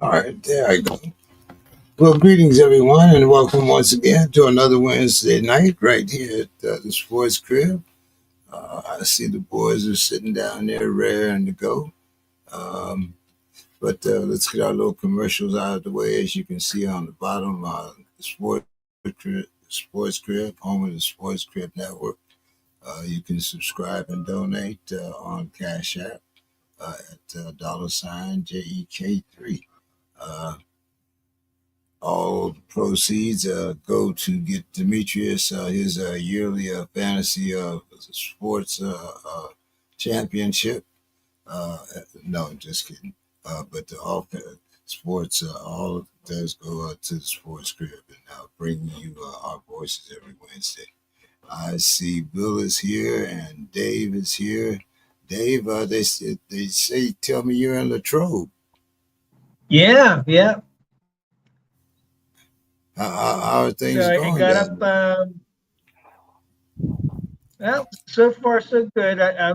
All right, there I go. Well, greetings everyone, and welcome once again to another Wednesday night right here at the Sports Crib. I see the boys are sitting down there, raring to go. Um, but let's get our little commercials out of the way. As you can see on the bottom, Sports Crib, home of the Sports Crib Network. You can subscribe and donate on Cash App at dollar sign JEK3. Uh, all the proceeds go to get Demetrius his yearly fantasy sports championship. Uh, no, just kidding. But the all sports, all does go to the Sports Crib and bringing you our voices every Wednesday. I see Bill is here and Dave is here. Dave, they say, tell me you're in Latrobe. Yeah. How are things So I going got down up. there? Well, so far so good. I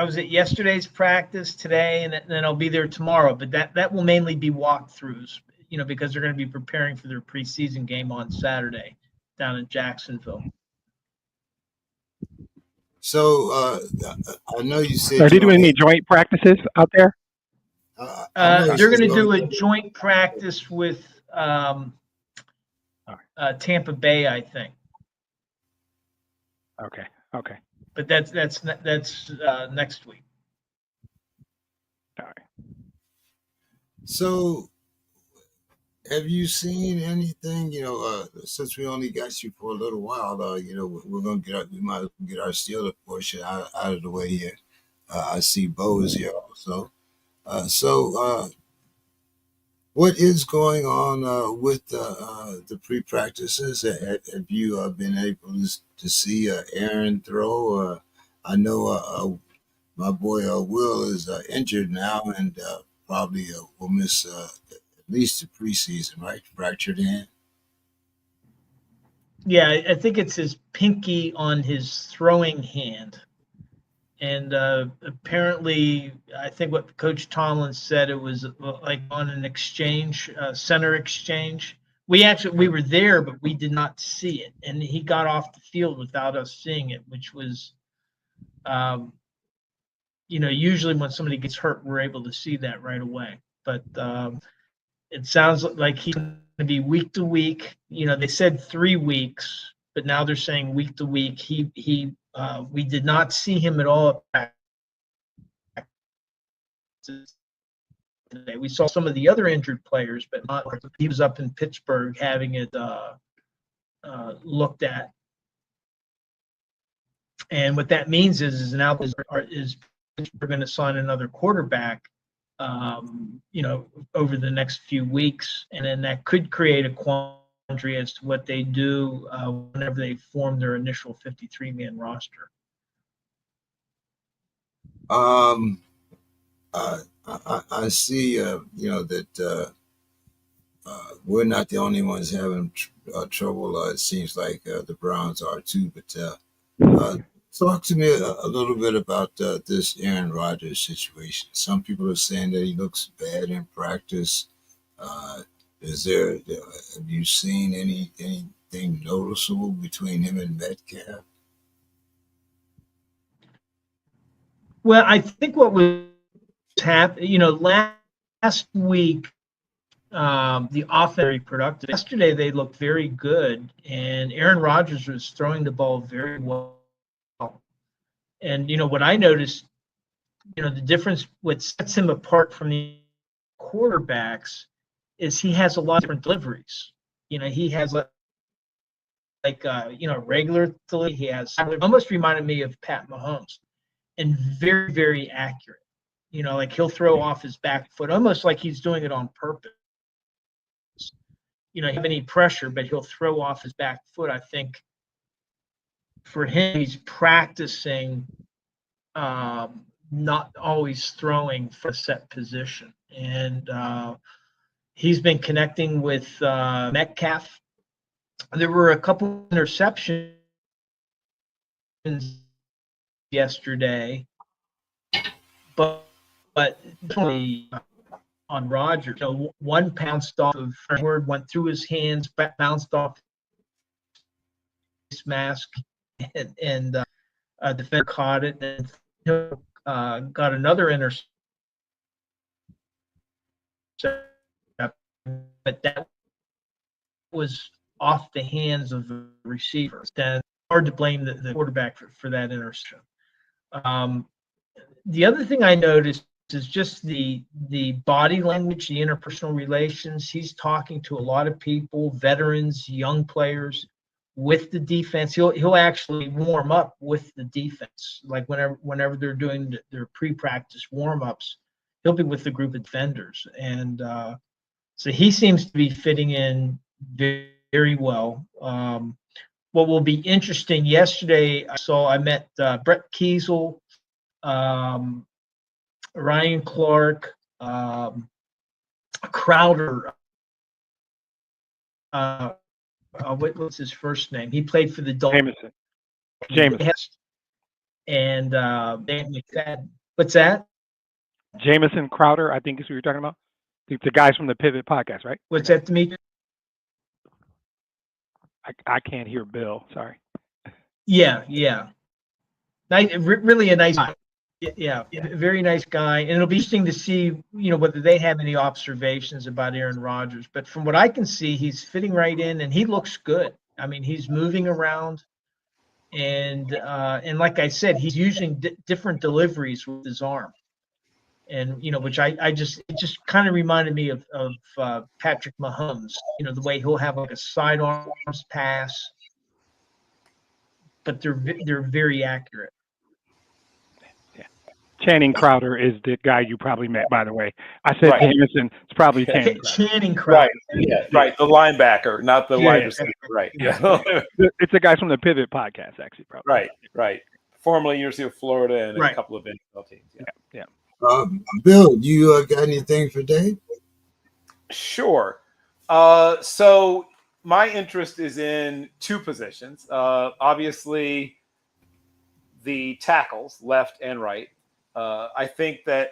was at yesterday's practice today, and then I'll be there tomorrow. But that will mainly be walkthroughs, because they're going to be preparing for their preseason game on Saturday down in Jacksonville. So I know you Are said they you doing only. any joint practices out there? I know you They're said going to you do only. a joint practice with Tampa Bay, I think. Okay. But that's next week. All right. So have you seen anything? Since we only got you for a little while, we're gonna we might as well get our Steeler portion out of the way here. I see Bo is here also. So what is going on with the pre-practices? Have you been able to see Aaron throw? I know my boy Will is injured now and probably will miss at least the preseason, right? Fractured hand. Yeah, I think it's his pinky on his throwing hand. And apparently, I think what Coach Tomlin said, it was like on an exchange, center exchange. We were there, but we did not see it. And he got off the field without us seeing it, which was, usually when somebody gets hurt, we're able to see that right away. But it sounds like he's going to be week to week. They said 3 weeks, but now they're saying week to week. We did not see him at all today. We saw some of the other injured players, but not. He was up in Pittsburgh having it looked at. And what that means is now is Pittsburgh going to sign another quarterback, over the next few weeks, and then that could create a quandary as to what they do whenever they form their initial 53-man roster. I see, that we're not the only ones having trouble. It seems like the Browns are too. But talk to me a little bit about this Aaron Rodgers situation. Some people are saying that he looks bad in practice. Uh, have you seen anything noticeable between him and Metcalf? Well, I think what was happening, last week, the offense very productive. Yesterday they looked very good, and Aaron Rodgers was throwing the ball very well. And what I noticed, the difference, what sets him apart from the quarterbacks, is he has a lot of different deliveries. He has regular delivery. He has almost reminded me of Pat Mahomes, and very, very accurate. Like he'll throw off his back foot, almost like he's doing it on purpose. Have any pressure, but he'll throw off his back foot. I think for him, he's practicing not always throwing for a set position. And he's been connecting with Metcalf. There were a couple interceptions yesterday, but definitely on Rogers. One bounced off of Howard, went through his hands, bounced off his mask, and defender caught it, and got another interception. But that was off the hands of the receiver. Then hard to blame the quarterback for that interception. The other thing I noticed is just the body language, the interpersonal relations. He's talking to a lot of people, veterans, young players, with the defense. He'll actually warm up with the defense. Like whenever they're doing their pre-practice warm-ups, he'll be with the group of defenders. And so he seems to be fitting in very, very well. What will be interesting, yesterday I met Brett Kiesel, Ryan Clark, Crowder. What's his first name? He played for the Dolphins. Jameson. And McFadden. What's that? Jameson Crowder, I think is who you're talking about. The guys from the Pivot podcast, right? What's that, Demetri? I can't hear Bill. Sorry. Yeah. Nice, really a nice guy. Yeah, very nice guy. And it'll be interesting to see, whether they have any observations about Aaron Rodgers. But from what I can see, he's fitting right in, and he looks good. I mean, he's moving around, and like I said, he's using different deliveries with his arm, and which it just kind of reminded me of Patrick Mahomes. The way he'll have like a sidearms pass, but they're very accurate. Channing Crowder is the guy you probably met, by the way. I said right. Jameson. It's probably Channing Crowder. Channing Crowder. Right. Yeah. Right. The linebacker, not the wide receiver. Right. Yeah. It's the guys from the Pivot podcast, actually, probably. Right. Formerly University of Florida and a couple of NFL teams. Yeah. Bill, you got anything for Dave? Sure. So my interest is in two positions. Obviously, the tackles, left and right. I think that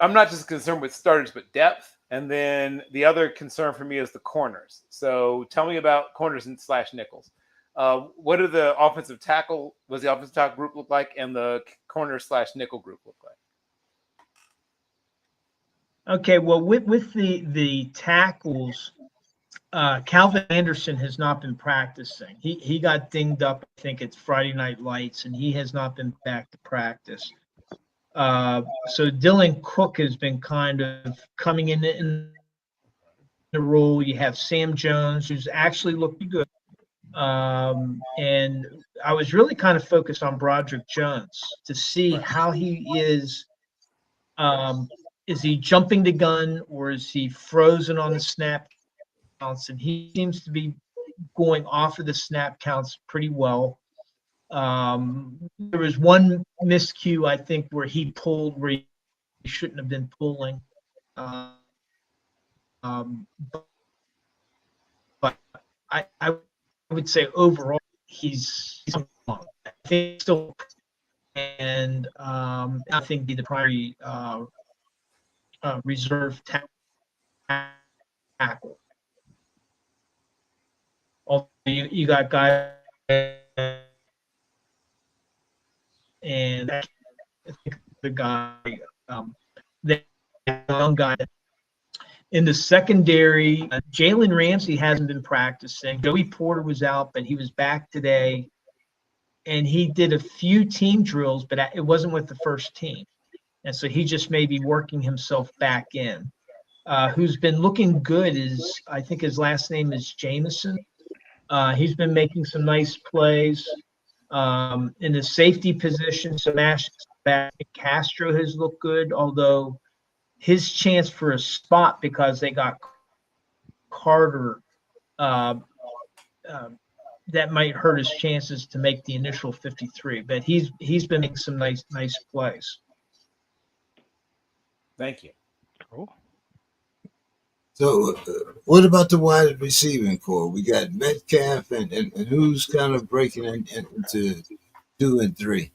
I'm not just concerned with starters, but depth. And then the other concern for me is the corners. So tell me about corners and / nickels. What do the offensive tackle group look like, and the corner / nickel group look like? Okay, well, with the tackles, Calvin Anderson has not been practicing. He got dinged up, I think it's Friday Night Lights, and he has not been back to practice. So Dylan Cook has been kind of coming in the role. You have Sam Jones, who's actually looked good. And I was really kind of focused on Broderick Jones to see how he is. Is he jumping the gun, or is he frozen on the snap counts? And he seems to be going off of the snap counts pretty well. There was one miscue, I think, where he pulled where he shouldn't have been pulling. But I would say overall he's I think still, and I think be the primary reserve tackle. Although you got guys, and I think the guy, the young guy in the secondary, Jalen Ramsey hasn't been practicing. Joey Porter was out, but he was back today, and he did a few team drills, but it wasn't with the first team, and so he just may be working himself back in. Who's been looking good is, I think his last name is Jameson. He's been making some nice plays in the safety position. Sebastian Castro has looked good, although his chance for a spot, because they got Carter, that might hurt his chances to make the initial 53. But he's been making some nice plays. Thank you. Cool. So, what about the wide receiving core? We got Metcalf, and who's kind of breaking into 2 and 3?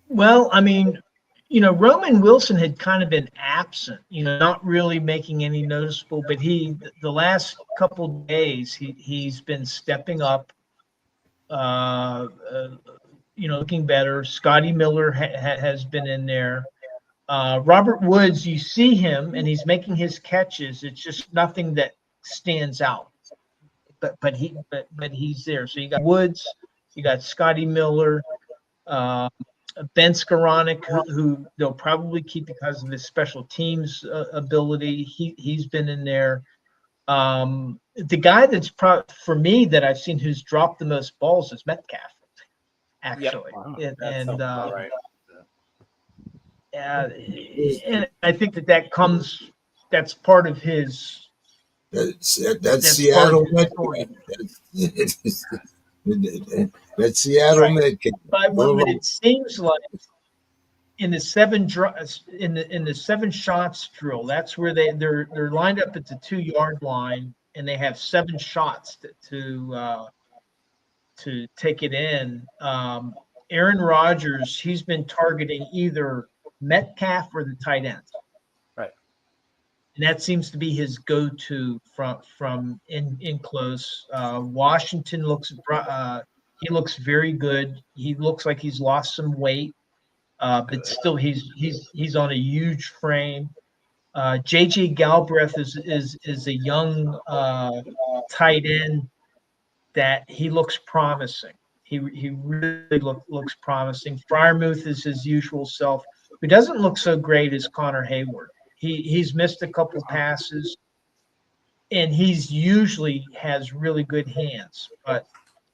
Well, I mean, Roman Wilson had kind of been absent, not really making any noticeable, but the last couple days, he's been stepping up, looking better. Scotty Miller has been in there. Robert Woods, you see him and he's making his catches. It's just nothing that stands out, but he's there. So you got Woods, you got Scotty Miller, Ben Skoranek, who they'll probably keep because of his special teams ability. He's been in there. The guy that's for me that I've seen who's dropped the most balls is Metcalf, actually. Yep. And right. and I think that's part of his. That's Seattle Metcalf. That's Seattle Right. Metcalf. But it seems like in the seven shots drill, that's where they're lined up at the 2-yard line, and they have 7 shots to take it in. Aaron Rodgers, he's been targeting either Metcalf or the tight ends. Right. And that seems to be his go-to from in close. Washington looks very good. He looks like he's lost some weight, but still he's on a huge frame. JJ Galbraith is a young tight end that he looks promising. He really looks promising. Freiermuth is his usual self, who doesn't look so great as Connor Hayward. He's missed a couple passes, and he's usually has really good hands. But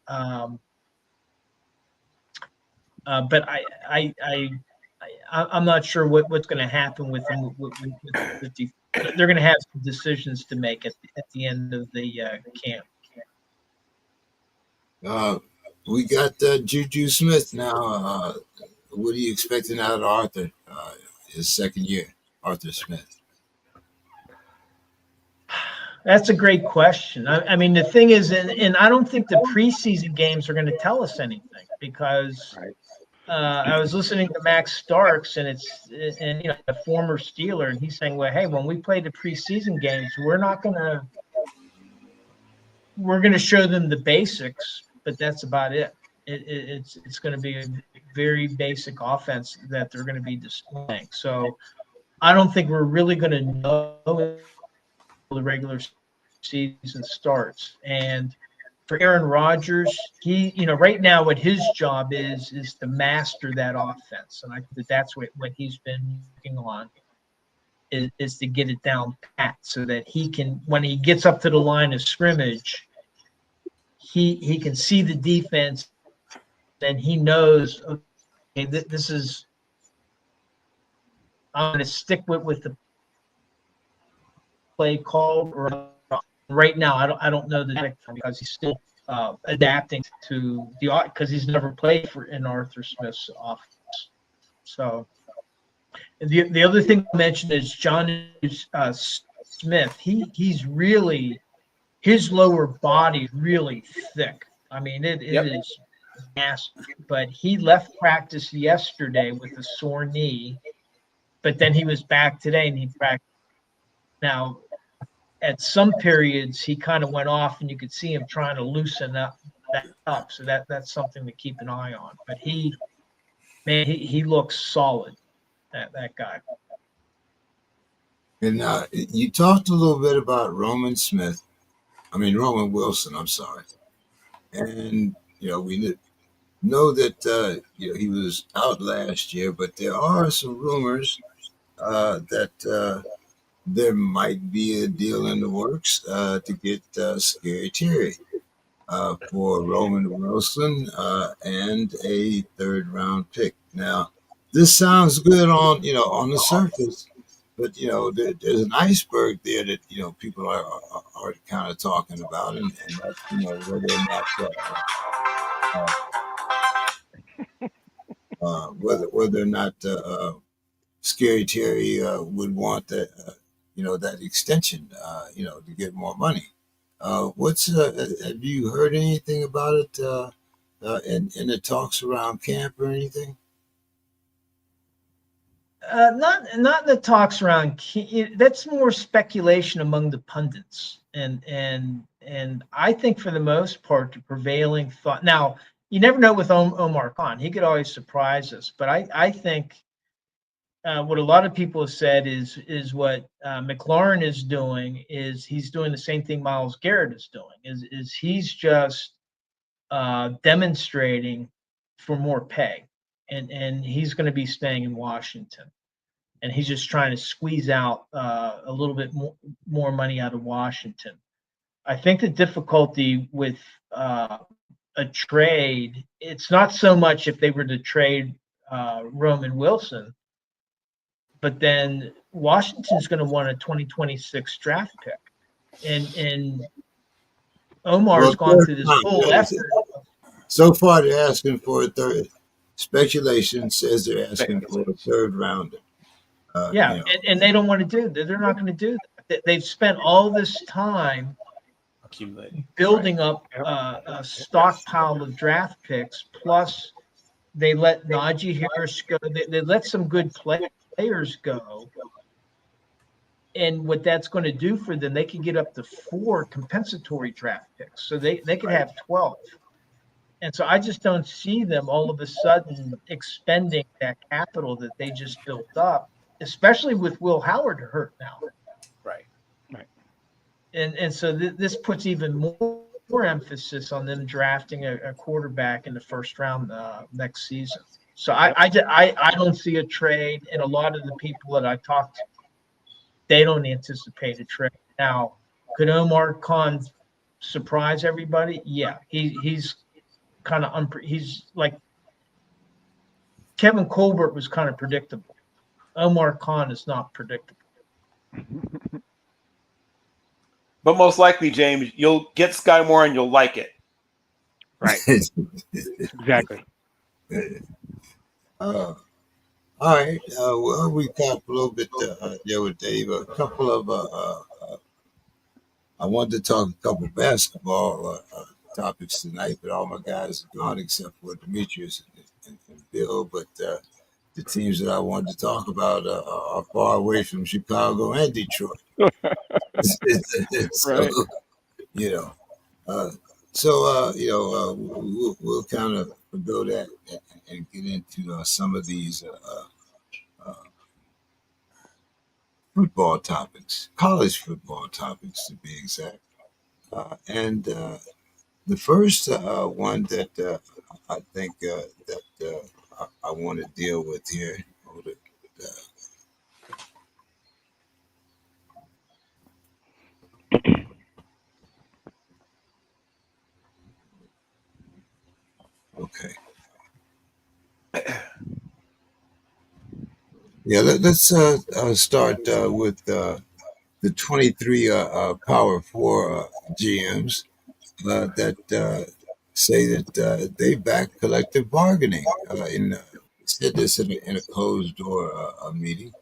I'm not sure what's going to happen with him. They're going to have some decisions to make at the end of the camp. We got Juju Smith now. What are you expecting out of Arthur? His second year, Arthur Smith. That's a great question. I mean, the thing is, and I don't think the preseason games are going to tell us anything because I was listening to Max Starks, and a former Steeler, and he's saying, well, hey, when we play the preseason games, we're going to show them the basics, but that's about it. It's going to be a very basic offense that they're going to be displaying. So I don't think we're really going to know the regular season starts. And for Aaron Rodgers, right now what his job is to master that offense. And I think that's what he's been working on is to get it down pat so that he can, when he gets up to the line of scrimmage, he can see the defense and he knows, okay, this is, I'm going to stick with the play call. Or right now, I don't know the because he's still adapting to because he's never played in Arthur Smith's offense. So the other thing I mentioned is John Smith. He's really, his lower body is really thick. I mean, it is massive. But he left practice yesterday with a sore knee, but then he was back today and he practiced. Now, at some periods, he kind of went off, and you could see him trying to loosen that up. So that's something to keep an eye on. But he looks solid. That guy. And you talked a little bit about Roman Wilson. I'm sorry. And we know that he was out last year, but there are some rumors that there might be a deal in the works to get Scary Terry for Roman Wilson and a 3rd-round pick. Now, this sounds good on the surface, but there's an iceberg there that people are kind of talking about, and that's whether or not Scary Terry would want that that extension to get more money. Have you heard anything about it in the talks around camp or anything? Not the talks around. That's more speculation among the pundits, and I think for the most part, the prevailing thought. Now, you never know with Omar Khan; he could always surprise us. But I think what a lot of people have said is what McLaurin is doing is he's doing the same thing Myles Garrett is doing. Is he's just demonstrating for more pay, and he's going to be staying in Washington, and he's just trying to squeeze out a little bit more money out of Washington. I think the difficulty with a trade, it's not so much if they were to trade Roman Wilson, but then Washington's going to want a 2026 draft pick, and Omar's Well, gone through this whole effort. so far they're asking for a third. Speculation says they're asking for a third rounder. Yeah, and they don't want to do that. They're not going to do that. They've spent all this time accumulating, building up a stockpile of draft picks. Plus, they let Najee Harris go. They let some good players go. And what that's going to do for them, they could get up to 4 compensatory draft picks. So they could have 12. And so I just don't see them all of a sudden expending that capital that they just built up, especially with Will Howard hurt now. Right. And so this puts even more emphasis on them drafting a quarterback in the first round next season. So I don't see a trade, and a lot of the people that I talked to, they don't anticipate a trade. Now, could Omar Khan surprise everybody? Yeah, he's kind of he's like Kevin Colbert was kind of predictable. Omar Khan is not predictable. But most likely, James, you'll get Sky Moore and you'll like it. Right. Exactly. All right. Well, we talked a little bit there with Dave. A couple of I wanted to talk a couple basketball topics tonight, but all my guys are gone except for Demetrius and Bill. But the teams that I wanted to talk about are far away from Chicago and Detroit. So, Right. you know, we'll kind of go that and get into some of these football topics, college football topics to be exact. And the first one that I think that I want to deal with here. Hold it. Okay. Yeah, let's start with the 23 Power 4 GMs that say that they back collective bargaining. Said this in a closed door meeting.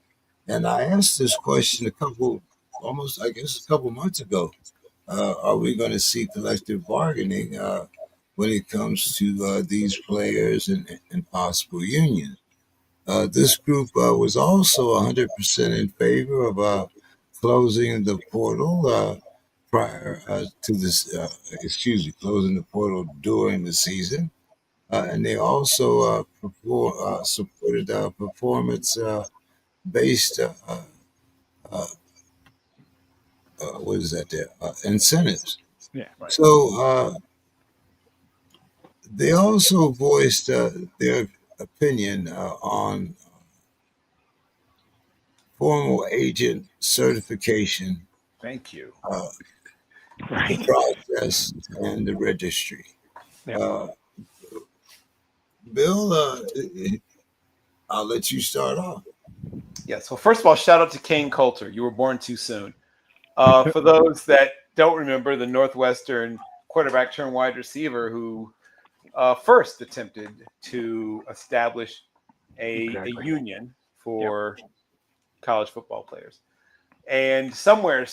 And I asked this question almost, I guess, a couple months ago. Are we going to see collective bargaining when it comes to these players and possible unions? This group was also 100% in favor of closing the portal prior to this, closing the portal during the season. And they also supported performance based, what is that there? Incentives. Yeah. Right. So they also voiced their opinion on formal agent certification, Thank you. the process, and the registry. Yep. Bill, I'll let you start off. Yeah. So first of all, shout out to Kane Coulter. You were born too soon. For those that don't remember, the Northwestern quarterback turned wide receiver who first attempted to establish a union for college football players. And somewhere,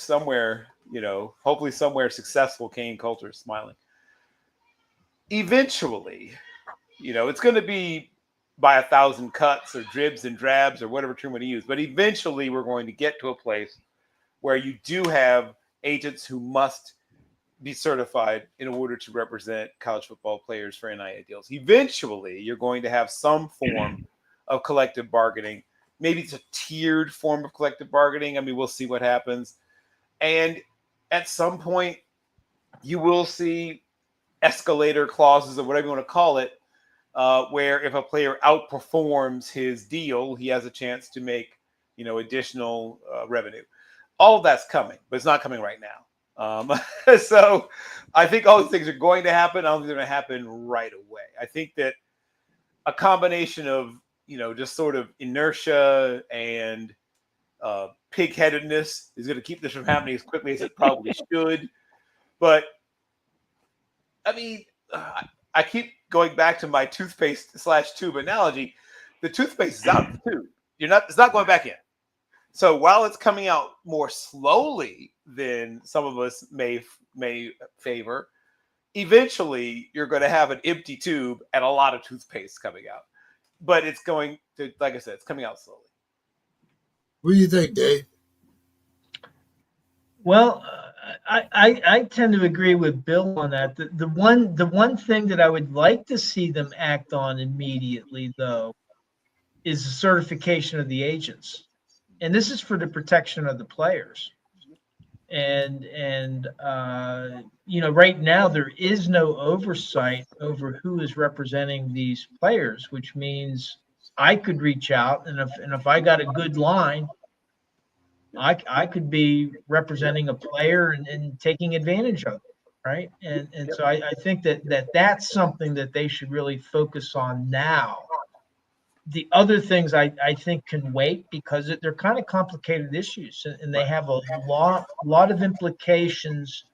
hopefully somewhere successful, Kane Coulter is smiling. Eventually, it's going to be by 1,000 cuts or dribs and drabs or whatever term we use. But eventually we're going to get to a place where you do have agents who must be certified in order to represent college football players for NIL deals. Eventually, you're going to have some form of collective bargaining. Maybe it's a tiered form of collective bargaining. I mean, we'll see what happens. And at some point, you will see escalator clauses or whatever you want to call it, where if a player outperforms his deal, he has a chance to make, additional revenue. All of that's coming, but it's not coming right now. So I think all these things are going to happen. I don't think they're going to happen right away. I think that a combination of, just sort of inertia and pig-headedness is going to keep this from happening as quickly as it probably should. But I mean, I keep going back to my toothpaste/tube analogy. The toothpaste is out of the tube. It's not going back in. So while it's coming out more slowly than some of us may favor, eventually you're going to have an empty tube and a lot of toothpaste coming out. But it's going to, like I said, it's coming out slowly. What do you think, Dave? Well, I tend to agree with Bill on that. The one thing that I would like to see them act on immediately, though, is the certification of the agents. And this is for the protection of the players. And right now there is no oversight over who is representing these players, which means I could reach out, and if I got a good line, I could be representing a player and taking advantage of it, right? And so I think that's something that they should really focus on now. The other things I think can wait because they're kind of complicated issues, and they have a lot of implications,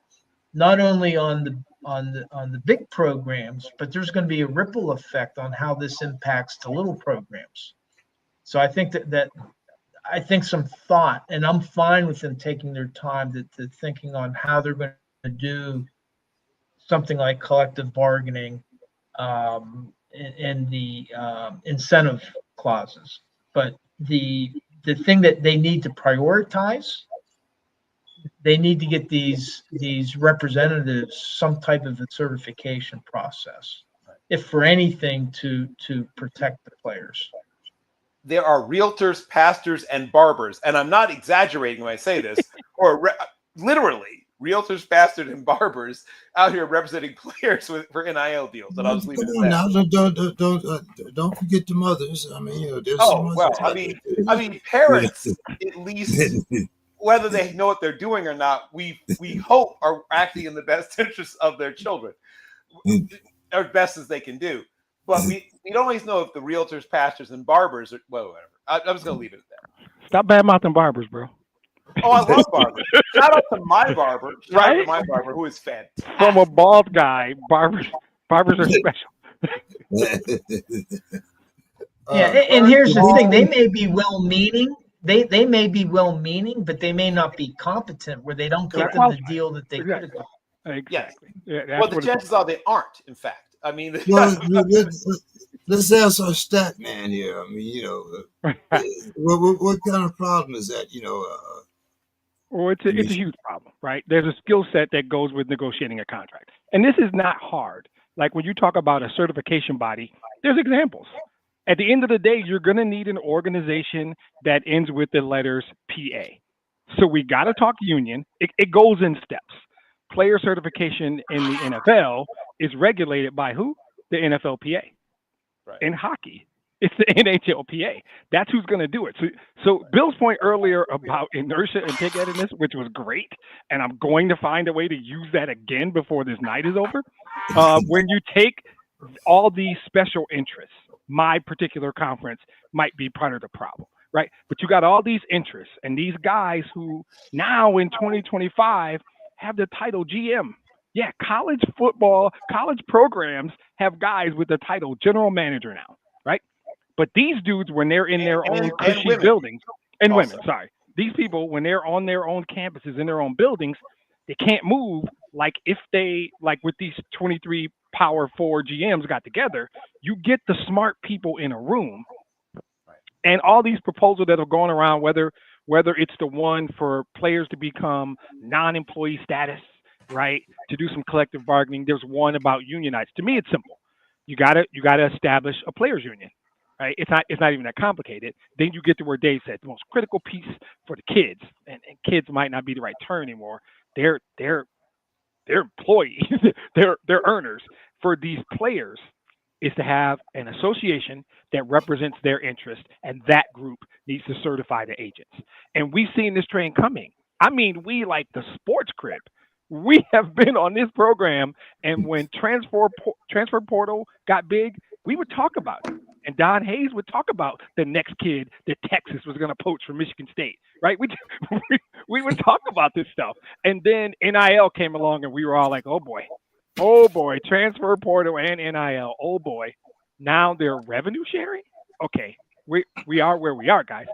not only on the big programs, but there's going to be a ripple effect on how this impacts the little programs. So I think that I think some thought, and I'm fine with them taking their time to thinking on how they're going to do something like collective bargaining. And the incentive clauses, but the thing that they need to prioritize, they need to get these representatives some type of a certification process, if for anything to protect the players. There are realtors, pastors, and barbers, and I'm not exaggerating when I say this, or literally realtors, pastors, and barbers out here representing players for NIL deals. And I'll just leave it at that. Don't forget the mothers. I mean, there's I mean, parents at least, whether they know what they're doing or not, we hope are acting in the best interest of their children, as best as they can do. But we don't always know if the realtors, pastors, and barbers are whatever. I'm just gonna leave it at that. Stop bad mouthing barbers, bro. Oh, I love barbers. Shout out to my barber. Shout out to my barber, who is fantastic. From a bald guy, barbers are special. And here's the thing: they may be well-meaning. They may be well-meaning, but they may not be competent, where they don't get them the deal that they could have got. Exactly. Yes. Yeah, well, the chances are they aren't. In fact, I mean, let's ask our stat man here. I mean, what kind of problem is that? Well, it's a huge problem, right? There's a skill set that goes with negotiating a contract. And this is not hard. Like when you talk about a certification body, there's examples. At the end of the day, you're going to need an organization that ends with the letters PA. So we got to talk union. It goes in steps. Player certification in the NFL is regulated by who? The NFLPA. Right. In hockey, it's the NHLPA. That's who's going to do it. So Bill's point earlier about inertia and pig-headedness, which was great, and I'm going to find a way to use that again before this night is over. When you take all these special interests, my particular conference might be part of the problem, right? But you got all these interests and these guys who now in 2025 have the title GM. Yeah, college football, college programs have guys with the title general manager now, right? But these dudes, when they're in their own cushy buildings, and women, sorry, these people, when they're on their own campuses, in their own buildings, they can't move like if they, like with these 23 power four GMs got together. You get the smart people in a room, and all these proposals that are going around, whether it's the one for players to become non-employee status, right, to do some collective bargaining. There's one about unionites. To me, it's simple. You gotta establish a players union, right? It's not even that complicated. Then you get to where Dave said the most critical piece for the kids, and kids might not be the right term anymore. They're employees, they're earners. For these players, is to have an association that represents their interest, and that group needs to certify the agents. And we've seen this train coming. I mean, we like the SPORTSKRIB. We have been on this program, and when transfer portal got big, we would talk about it. And Don Hayes would talk about the next kid that Texas was going to poach from Michigan State, right? We would talk about this stuff. And then NIL came along, and we were all like, oh boy, transfer portal and NIL, oh boy. Now they're revenue sharing? Okay, we are where we are, guys.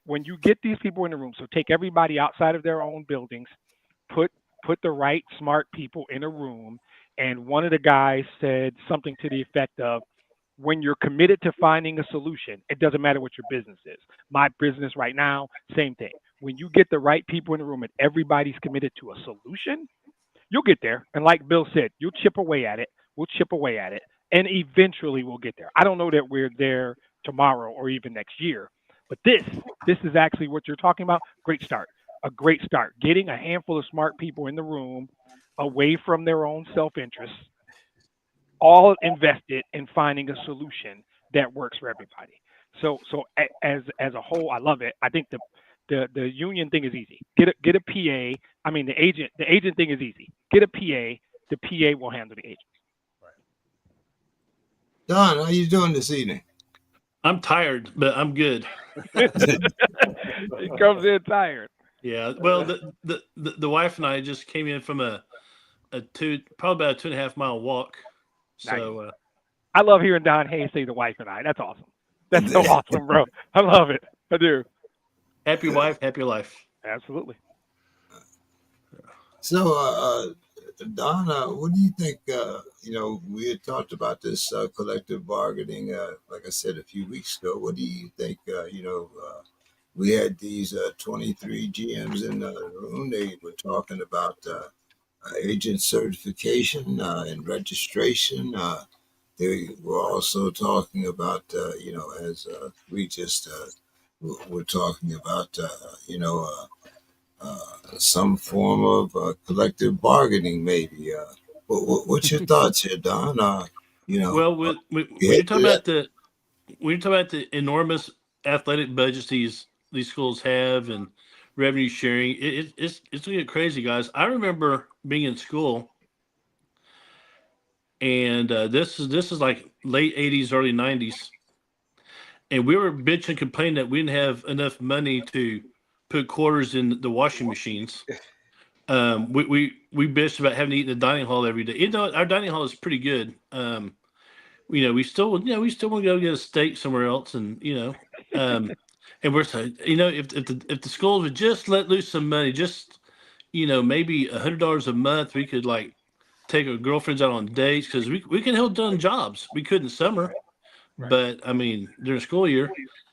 When you get these people in the room, so take everybody outside of their own buildings, put the right smart people in a room, and one of the guys said something to the effect of, when you're committed to finding a solution, it doesn't matter what your business is. My business right now, same thing. When you get the right people in the room and everybody's committed to a solution, you'll get there. And like Bill said, you'll chip away at it. We'll chip away at it. And eventually we'll get there. I don't know that we're there tomorrow or even next year. But this is actually what you're talking about. Great start. A great start. Getting a handful of smart people in the room away from their own self-interest, all invested in finding a solution that works for everybody. So as a whole, I love it. I think the union thing is easy. Get a PA. I mean, the agent thing is easy. Get a PA. The PA will handle the agents. Don, how you doing this evening? I'm tired, but I'm good. He comes in tired. Yeah. Well, the wife and I just came in from probably about a 2.5 mile walk. So Nice. I love hearing Don Hayes say the wife and I. That's awesome. That's so awesome, bro. I love it. I do. Happy wife, happy life. Absolutely. So, Don, what do you think? We had talked about this collective bargaining, like I said, a few weeks ago. What do you think? We had these 23 GMs in the room. They were talking about agent certification and registration. They were also talking about, as we just were talking about, some form of collective bargaining, maybe. What's your thoughts here, Don? Well, when you talk about the enormous athletic budgets these schools have and revenue sharing, it's going to get crazy, guys. I remember being in school, and this is like late 80s, early 90s, and we were bitching and complaining that we didn't have enough money to put quarters in the washing machines. We bitched about having to eat in the dining hall every day. Our dining hall is pretty good. We still want to go get a steak somewhere else, and and we're saying, if the schools would just let loose some money, just maybe $100 a month, we could like take our girlfriends out on dates, because we can hold down jobs. We could in summer, right. But I mean during school year.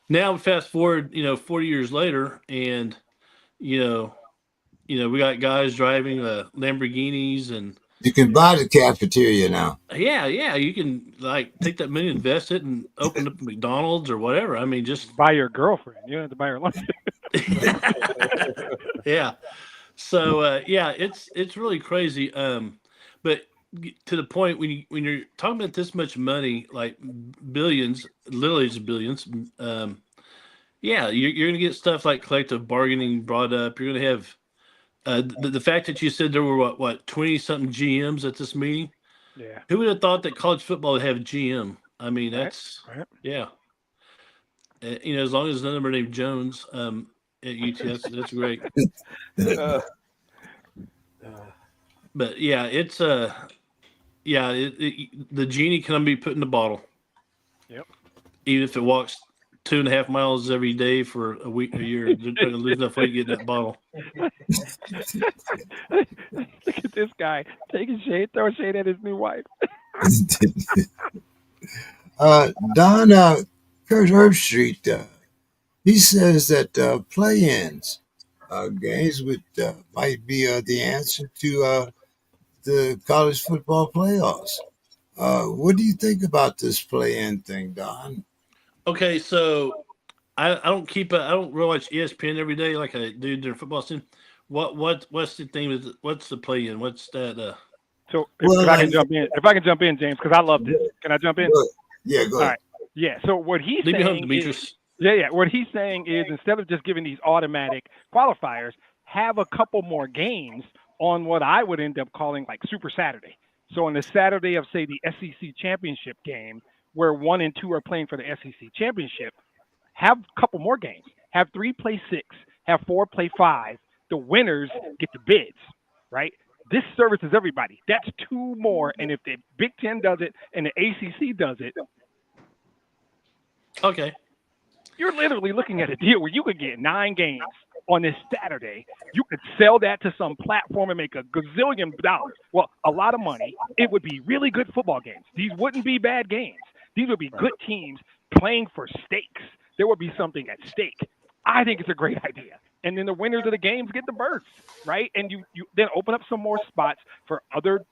Now fast forward, 40 years later, and we got guys driving Lamborghinis, and you can buy the cafeteria now. Yeah, you can like take that money, invest it, and open up McDonald's or whatever. I mean, just buy your girlfriend. You don't have to buy her lunch. Yeah. So it's really crazy. But to the point, when you're talking about this much money, like billions, literally just billions, you're gonna get stuff like collective bargaining brought up. You're gonna have the fact that you said there were what 20 something GMs at this meeting. Yeah. Who would have thought that college football would have a GM? I mean, that's right. Yeah. As long as none of them are named Jones at UT, that's great. But yeah, it's the genie can be put in the bottle. Yep. Even if it walks 2.5 miles every day for a week, a year, they're going to lose enough weight to get in that bottle. Look at this guy taking shade, throwing shade at his new wife. Don, Kurt Herbstreit, he says that play-ins games might be the answer to the college football playoffs. What do you think about this play-in thing, Don? Okay, so I don't I don't really watch ESPN every day like I do during football season. What's the thing with what's the play in? What's that? So Well, if I can jump in, James, because I love this. Can I jump in? yeah, go All ahead. right. Yeah. So what he's Leave me home, saying is, Demetrius. yeah. What he's saying is instead of just giving these automatic qualifiers, have a couple more games on what I would end up calling like Super Saturday. So on the Saturday of say the SEC championship game, where 1 and 2 are playing for the SEC championship, have a couple more games. Have 3 play 6. Have 4 play 5. The winners get the bids, right? This services everybody. That's 2 more. And if the Big Ten does it and the ACC does it, Okay. you're literally looking at a deal where you could get 9 games on this Saturday. You could sell that to some platform and make a gazillion dollars. Well, a lot of money. It would be really good football games. These wouldn't be bad games. These would be good teams playing for stakes. There would be something at stake. I think it's a great idea. And then the winners of the games get the berths, right? And you then open up some more spots for other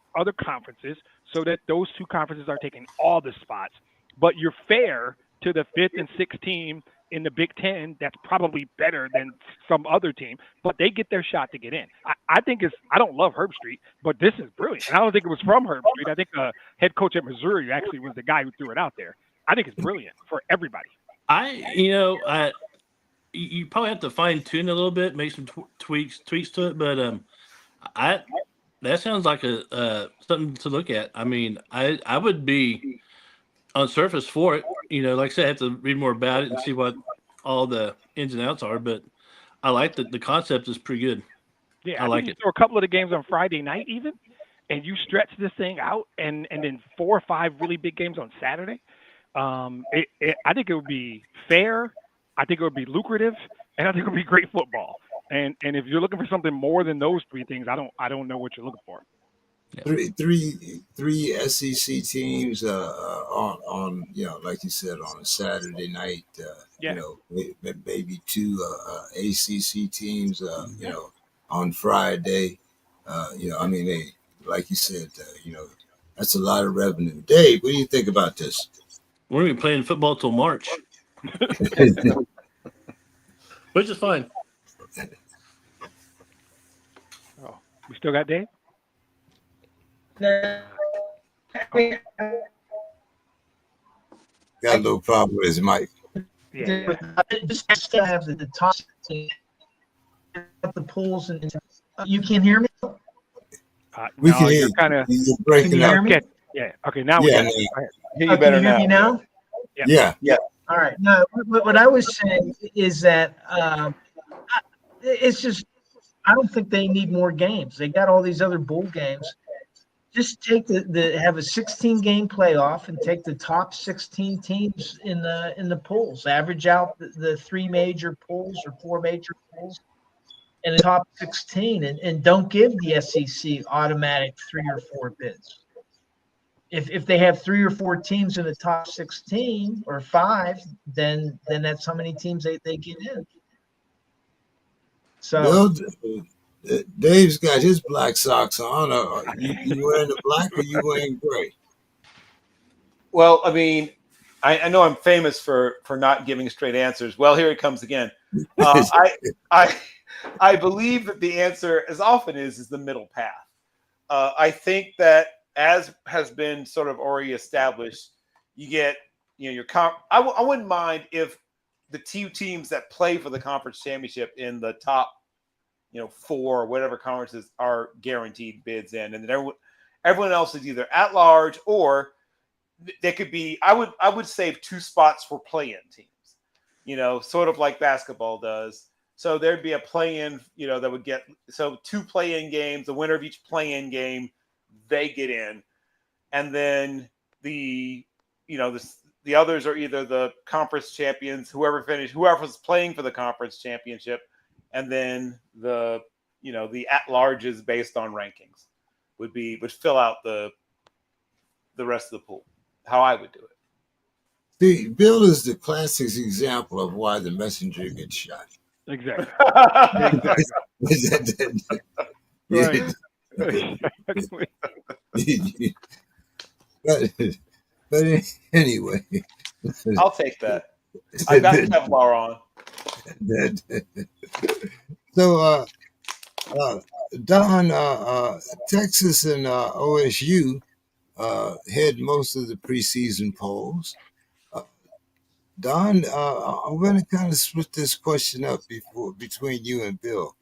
conferences so that those 2 conferences are taking all the spots. But you're fair to the 5th and 6th team in the Big Ten that's probably better than some other team, but they get their shot to get in. I think I don't love Herbstreit, but this is brilliant. And I don't think it was from Herbstreit. I think the head coach at Missouri actually was the guy who threw it out there. I think it's brilliant for everybody. You probably have to fine tune it a little bit, make some tweaks to it, but that sounds like a something to look at. I mean, I would be on surface for it. Like I said, I have to read more about it and see what all the ins and outs are. But I like the concept is pretty good. Yeah, I like think it. you throw a couple of the games on Friday night even, and you stretch this thing out, and then 4 or 5 really big games on Saturday. I think it would be fair. I think it would be lucrative, and I think it would be great football. And if you're looking for something more than those 3 things, I don't know what you're looking for. Three SEC teams on like you said, on a Saturday night. Yeah. Maybe 2 ACC teams. On Friday. I mean, like you said, that's a lot of revenue. Dave, what do you think about this? We're gonna be playing football till March, which is fine. Oh, we still got Dave? I mean, Got a little problem with his mic. Yeah. just still have the top the pools and you can hear me. We no, can hear you're you. kind of. You're breaking Can you up. hear me? Okay. Yeah. Okay. Now we Yeah, got it. man. Go ahead. Hear you Can better you hear me now? Yeah. All right. No, what I was saying is that it's just I don't think they need more games. They got all these other bowl games. Just take have a 16 game playoff and take the top 16 teams in the pools. Average out the 3 major pools or 4 major pools and the top 16, and don't give the SEC automatic 3 or 4 bids. If they have 3 or 4 teams in the top 16 or 5, then that's how many teams they get in. So Well, Dave's got his black socks on. You wearing the black or you wearing gray? Well, I mean, I know I'm famous for not giving straight answers. Well, here it comes again. I believe that the answer, as often is the middle path. I think that, as has been sort of already established, you get your I wouldn't mind if the 2 teams that play for the conference championship in the top 4 or whatever conferences are guaranteed bids in, and then everyone else is either at large or they could be. I would save 2 spots for play-in teams, sort of like basketball does. So there'd be a play-in, that would get 2 play-in games. The winner of each play-in game, they get in, and then the others are either the conference champions, whoever's playing for the conference championship, and then the at-larges based on rankings would fill out the the rest of the pool. How I would do it. See, Bill is the classic example of why the messenger gets shot. Exactly. Exactly. Right. Exactly. but anyway, I'll take that. I got Kevlar on. so Don, Texas and OSU had most of the preseason polls. Don, I'm going to kind of split this question up between you and Bill.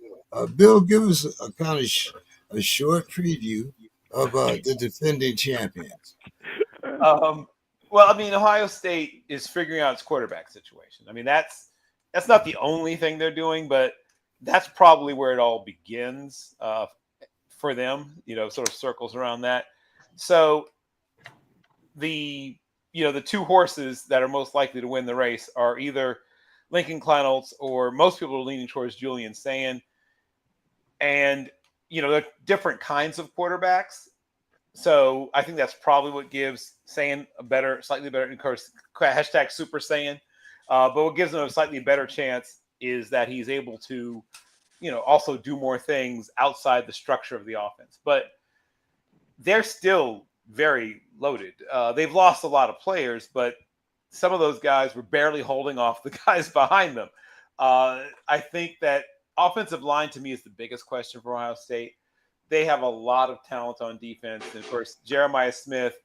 Bill, give us a kind of a short preview of the defending champions. Well, I mean, Ohio State is figuring out its quarterback situation. I mean, that's not the only thing they're doing, but that's probably where it all begins for them. Sort of circles around that. So the two horses that are most likely to win the race are either Lincoln Kleinholz or most people are leaning towards Julian Sayin. And they're different kinds of quarterbacks. So I think that's probably what gives Saiyan slightly better, of course, hashtag Super Saiyan. But what gives him a slightly better chance is that he's able to, also do more things outside the structure of the offense. But they're still very loaded. They've lost a lot of players, but some of those guys were barely holding off the guys behind them. I think that offensive line to me is the biggest question for Ohio State. They have a lot of talent on defense. And of course, Jeremiah Smith,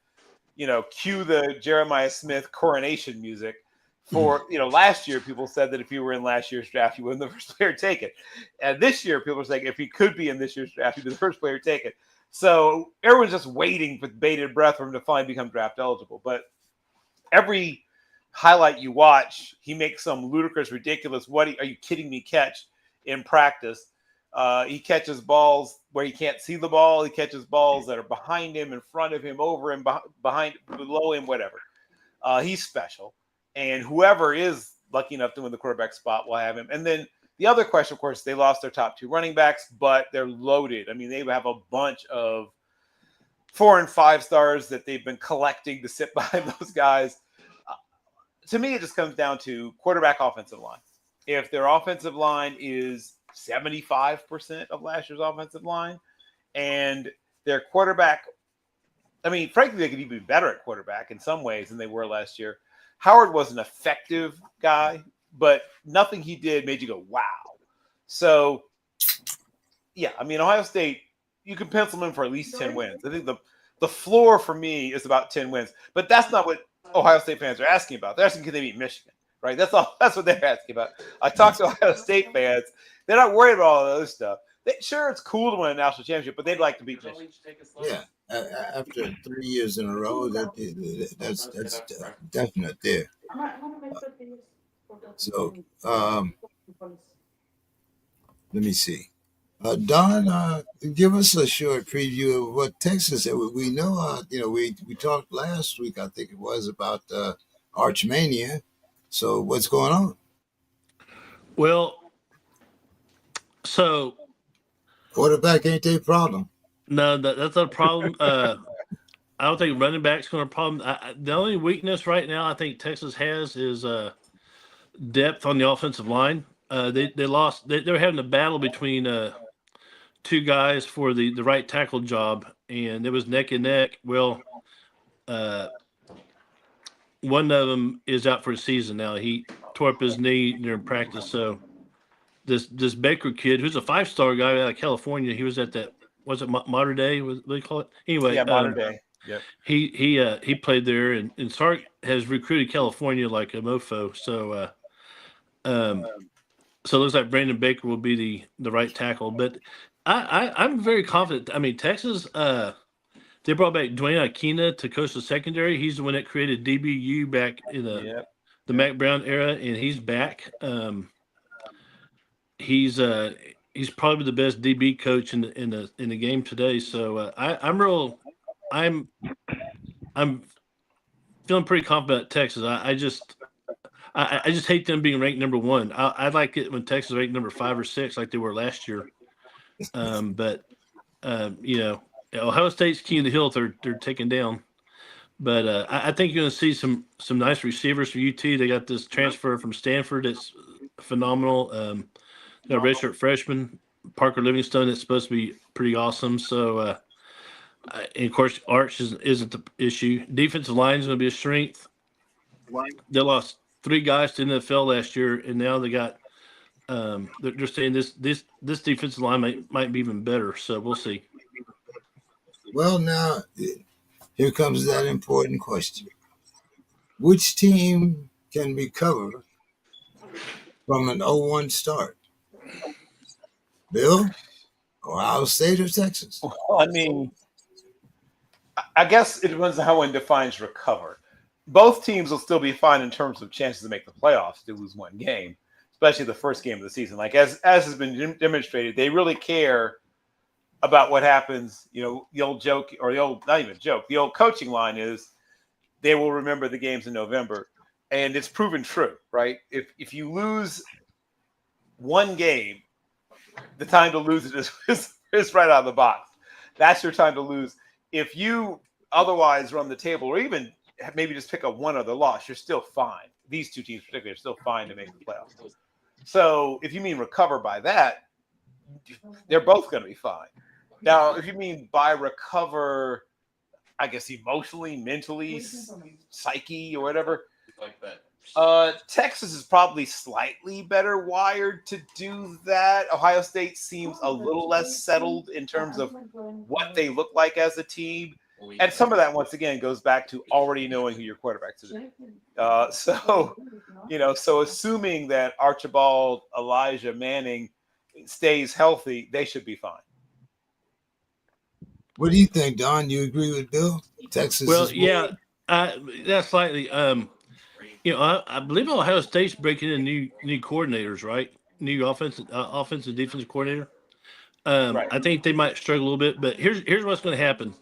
cue the Jeremiah Smith coronation music for, last year, people said that if you were in last year's draft, you wouldn't be the first player taken. And this year, people are saying if he could be in this year's draft, he'd be the first player taken. So everyone's just waiting with bated breath for him to finally become draft eligible. But every highlight you watch, he makes some ludicrous, ridiculous, are you kidding me catch in practice. He catches balls where he can't see the ball. He catches balls that are behind him, in front of him, over him, behind, below him, whatever. He's special. And whoever is lucky enough to win the quarterback spot will have him. And then the other question, of course, they lost their top two running backs, but they're loaded. I mean, they have a bunch of 4 and 5 stars that they've been collecting to sit behind those guys. To me, it just comes down to quarterback, offensive line. If their offensive line is 75% of last year's offensive line, and their quarterback, I mean, frankly, they could even be better at quarterback in some ways than they were last year. Howard was an effective guy, but nothing he did made you go, wow. So, yeah, I mean, Ohio State, you can pencil them in for at least 10 wins. I think the floor for me is about 10 wins, but that's not what Ohio State fans are asking about. They're asking, can they beat Michigan? Right? That's what they're asking about. I talked to Ohio State fans. They're not worried about all the other stuff. Sure, it's cool to win a national championship, but they'd like to beat Michigan. Yeah, after 3 years in a row, that's definite there. So let me see. Don, give us a short preview of what Texas. We know, we talked last week, I think it was, about Archmania. So what's going on? Well, so quarterback ain't their problem. No, that's not a problem. I don't think running back's going to problem. The only weakness right now I think Texas has is depth on the offensive line. They lost. They were having a battle between two guys for the right tackle job, and it was neck and neck. Well, one of them is out for a season now. He tore up his knee during practice. So this Baker kid, who's a 5-star guy out of California, he was at that. Was it Modern Day? What do they call it? Anyway, yeah, Modern Day. Yep. He played there, and Sark has recruited California like a mofo. So so it looks like Brandon Baker will be the right tackle. But I'm very confident. I mean, Texas, they brought back Dwayne Akina to coach the secondary. He's the one that created DBU back in the Mac Brown era, and he's back. He's probably the best DB coach in the game today. So I'm feeling pretty confident about Texas. I just hate them being ranked number 1. I like it when Texas ranked number 5 or 6 like they were last year. But Ohio State's key to the hill they're taking down. But I think you're going to see some nice receivers for UT. They got this transfer from Stanford that's phenomenal. Got a redshirt freshman, Parker Livingstone, that's supposed to be pretty awesome. So, and of course, Arch isn't the issue. Defensive line is going to be a strength. They lost 3 guys to NFL last year, and now they got they're saying this defensive line might be even better. So we'll see. Well, now here comes that important question: which team can recover from an 0-1 start? Bill, Ohio State, or Texas? Well, I mean, I guess it depends on how one defines recover. Both teams will still be fine in terms of chances to make the playoffs to lose one game, especially the first game of the season. Like as has been demonstrated, they really care about what happens. You know, the old joke, or the old, not even joke, the old coaching line is they will remember the games in November. And it's proven true, right? If you lose one game, the time to lose it is right out of the box. That's your time to lose. If you otherwise run the table, or even maybe just pick up one other loss, you're still fine. These two teams particularly are still fine to make the playoffs. So if you mean recover by that, they're both going to be fine. Now, if you mean by recover, I guess emotionally, mentally, psyche, or whatever, Like that. Texas is probably slightly better wired to do that. Ohio State seems a little less settled in terms of what they look like as a team. And some of that, once again, goes back to already knowing who your quarterbacks are. So assuming that Archibald, Elijah Manning stays healthy, they should be fine. What do you think, Don? You agree with Bill? Texas? Well, yeah, that's slightly. I believe Ohio State's breaking in new coordinators, right? New offensive defensive coordinator. Right. I think they might struggle a little bit, but here's what's going to happen.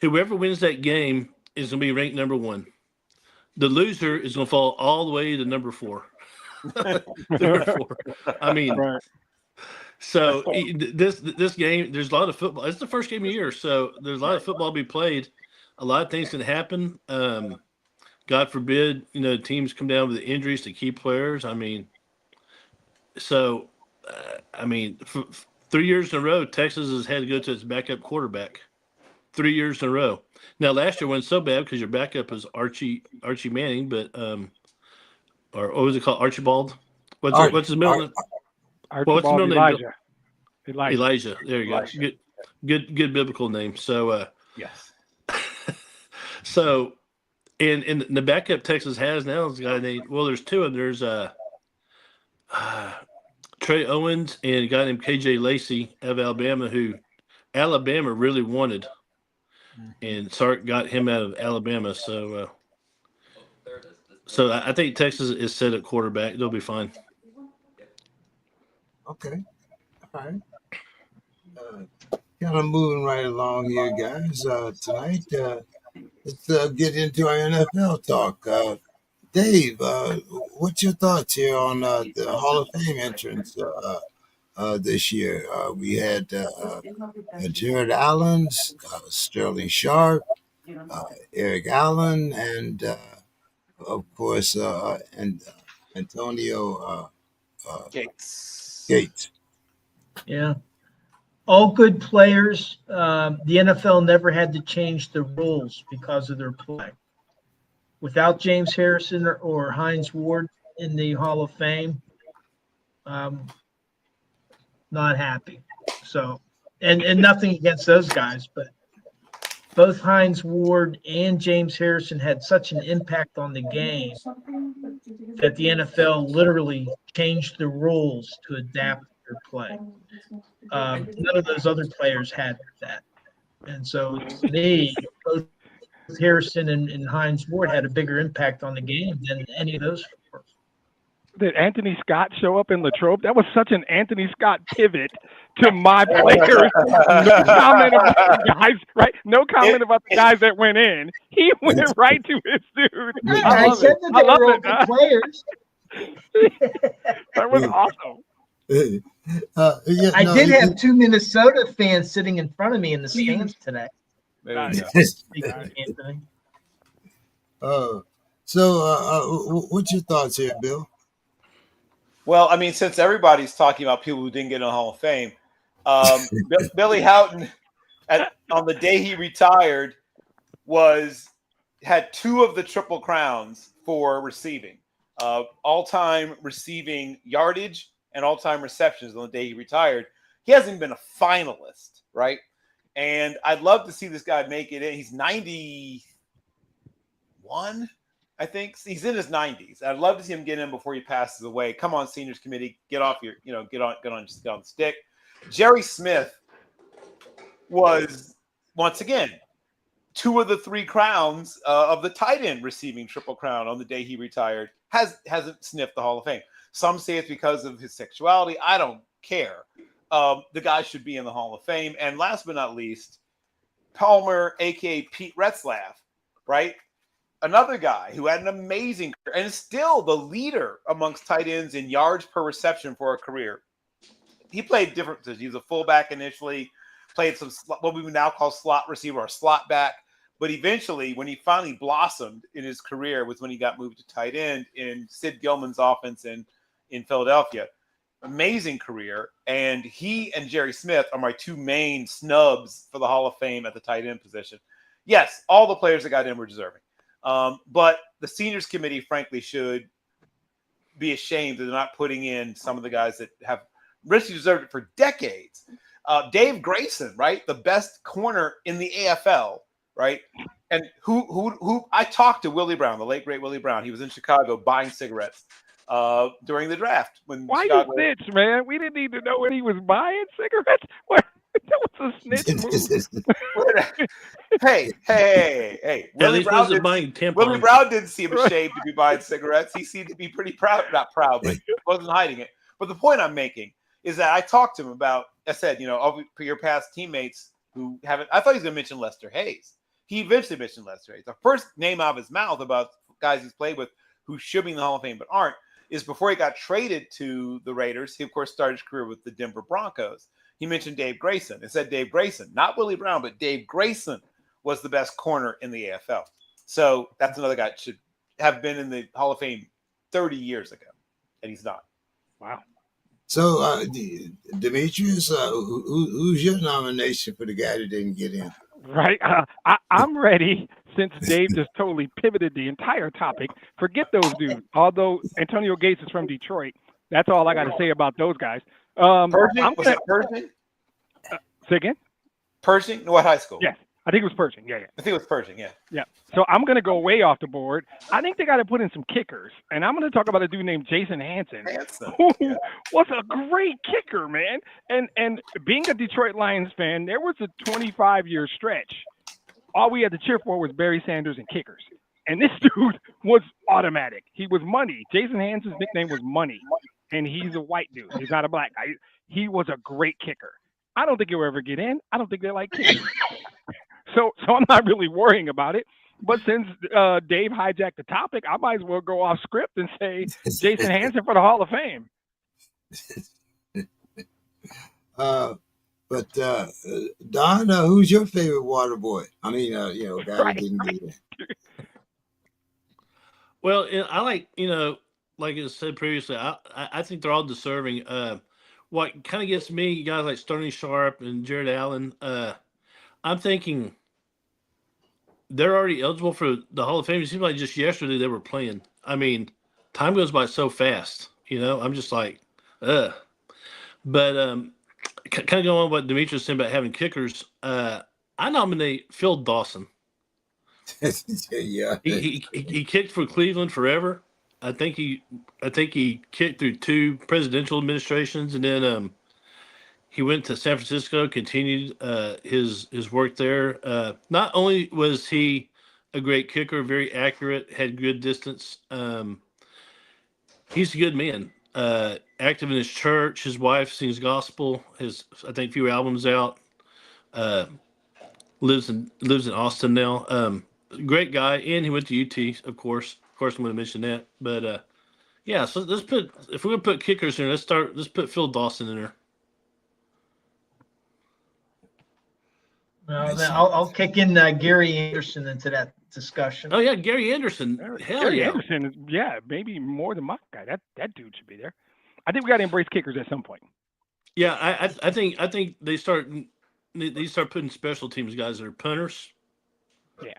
Whoever wins that game is going to be ranked number 1. The loser is going to fall all the way to number 4. Number 4. I mean, Right. so this game, there's a lot of football. It's the first game of the year, so there's a lot of football to be played. A lot of things can happen. God forbid, teams come down with injuries to key players. I mean, so, 3 years in a row, Texas has had to go to its backup quarterback. 3 years in a row. Now, last year wasn't so bad because your backup is Archie Manning, but or what was it called? Archibald? What's his middle name? Archibald Elijah. Elijah. There you go. Good biblical name. So yes. So and the backup Texas has now is a guy named, there's 2 of them. There's Trey Owens and a guy named KJ Lacey of Alabama, who Alabama really wanted. And Sark got him out of Alabama. So I think Texas is set at quarterback. They'll be fine. Okay. All right. Kind of moving right along here, guys. Tonight, let's get into our NFL talk. Dave, what's your thoughts here on the Hall of Fame entrance this year? We had Jared Allen, Sterling Sharp, Eric Allen, and of course, and Antonio Gates. Yeah. All good players. The NFL never had to change the rules because of their play. Without James Harrison or Hines Ward in the Hall of Fame, not happy. So, and nothing against those guys, but both Hines Ward and James Harrison had such an impact on the game that the NFL literally changed the rules to adapt their play. None of those other players had that. And so to me, both Harrison and Hines Ward had a bigger impact on the game than any of those 4. Did Anthony Scott show up in Latrobe? That was such an Anthony Scott pivot to my players. No comment about the guys, right? No comment about the guys that went in. He went right to his dude. I said that they were all good players. That was awesome. I did have 2 Minnesota fans sitting in front of me in the stands today. There you go. Anthony. Uh, so, what's your thoughts here, Bill? Well, I mean, since everybody's talking about people who didn't get in the Hall of Fame, Billy Houghton, on the day he retired, had two of the Triple Crowns for receiving, all-time receiving yardage and all-time receptions on the day he retired. He hasn't been a finalist, right? And I'd love to see this guy make it in. He's 91, I think. He's in his 90s. I'd love to see him get in before he passes away. Come on, seniors committee, get on the stick. Jerry Smith was, once again, two of the three crowns of the tight end receiving Triple Crown on the day he retired. Hasn't sniffed the Hall of Fame. Some say it's because of his sexuality. I don't care. The guy should be in the Hall of Fame. And last but not least, Palmer, a.k.a. Pete Retzlaff, right? Another guy who had an amazing career and is still the leader amongst tight ends in yards per reception for a career. He played different positions. He was a fullback initially, played some what we would now call slot receiver or slot back. But eventually, when he finally blossomed in his career was when he got moved to tight end in Sid Gilman's offense in Philadelphia. Amazing career. And he and Jerry Smith are my two main snubs for the Hall of Fame at the tight end position. Yes, all the players that got in were deserving. But the seniors committee, frankly, should be ashamed that they're not putting in some of the guys that have richly deserved it for decades. Dave Grayson, right? The best corner in the AFL, right? And who I talked to Willie Brown, the late great Willie Brown. He was in Chicago buying cigarettes during the draft. Why you snitch, man? We didn't need to know when he was buying cigarettes. That was a snitch move. Hey. Willie Brown didn't seem ashamed to be buying cigarettes. He seemed to be pretty proud, not proud, but wasn't hiding it. But the point I'm making is that I talked to him about, I said, of your past teammates who haven't, I thought he was going to mention Lester Hayes. He eventually mentioned Lester Hayes. The first name out of his mouth about guys he's played with who should be in the Hall of Fame but aren't is before he got traded to the Raiders. He, of course, started his career with the Denver Broncos. He mentioned Dave Grayson. It said Dave Grayson, not Willie Brown, but Dave Grayson was the best corner in the AFL. So that's another guy that should have been in the Hall of Fame 30 years ago, and he's not. Wow. So, Demetrius, who's your nomination for the guy that didn't get in? Right. I'm ready, since Dave just totally pivoted the entire topic. Forget those dudes. Although Antonio Gates is from Detroit, that's all I got to say about those guys. Pershing? Was it Pershing? Say again? Pershing? What high school? Yes. I think it was Pershing. Yeah. I think it was Pershing, yeah. Yeah. So I'm going to go way off the board. I think they got to put in some kickers. And I'm going to talk about a dude named Jason Hanson, who was a great kicker, man. And being a Detroit Lions fan, there was a 25-year stretch. All we had to cheer for was Barry Sanders and kickers. And this dude was automatic. He was money. Jason Hanson's nickname was Money. And he's a white dude. He's not a black guy. He was a great kicker. I don't think he'll ever get in. I don't think they like kickers. So I'm not really worrying about it. But since Dave hijacked the topic, I might as well go off script and say Jason Hanson for the Hall of Fame. But Don, who's your favorite water boy? I mean, guy who didn't get in. Well, I like, like I said previously, I think they're all deserving. What kind of gets me, guys like Sterling Sharp and Jared Allen, I'm thinking they're already eligible for the Hall of Fame. It seems like just yesterday they were playing. I mean, time goes by so fast, I'm just like, ugh. But kind of going on what Demetrius said about having kickers, I nominate Phil Dawson. Yeah. He kicked for Cleveland forever. I think he kicked through 2 presidential administrations, and then he went to San Francisco, continued his work there. Not only was he a great kicker, very accurate, had good distance. He's a good man. Active in his church. His wife sings gospel. Has, I think, few albums out. Lives in Austin now. Great guy, and he went to UT, of course. Of course, I'm going to mention that. But yeah, so if we're going to put kickers in, let's put Phil Dawson in there. Well, then I'll kick in Gary Anderson into that discussion. Oh yeah, Gary Anderson. Hell Gary yeah. Anderson is, maybe more than my guy. That dude should be there. I think we got to embrace kickers at some point. Yeah, I think they start putting special teams guys that are punters. Yeah.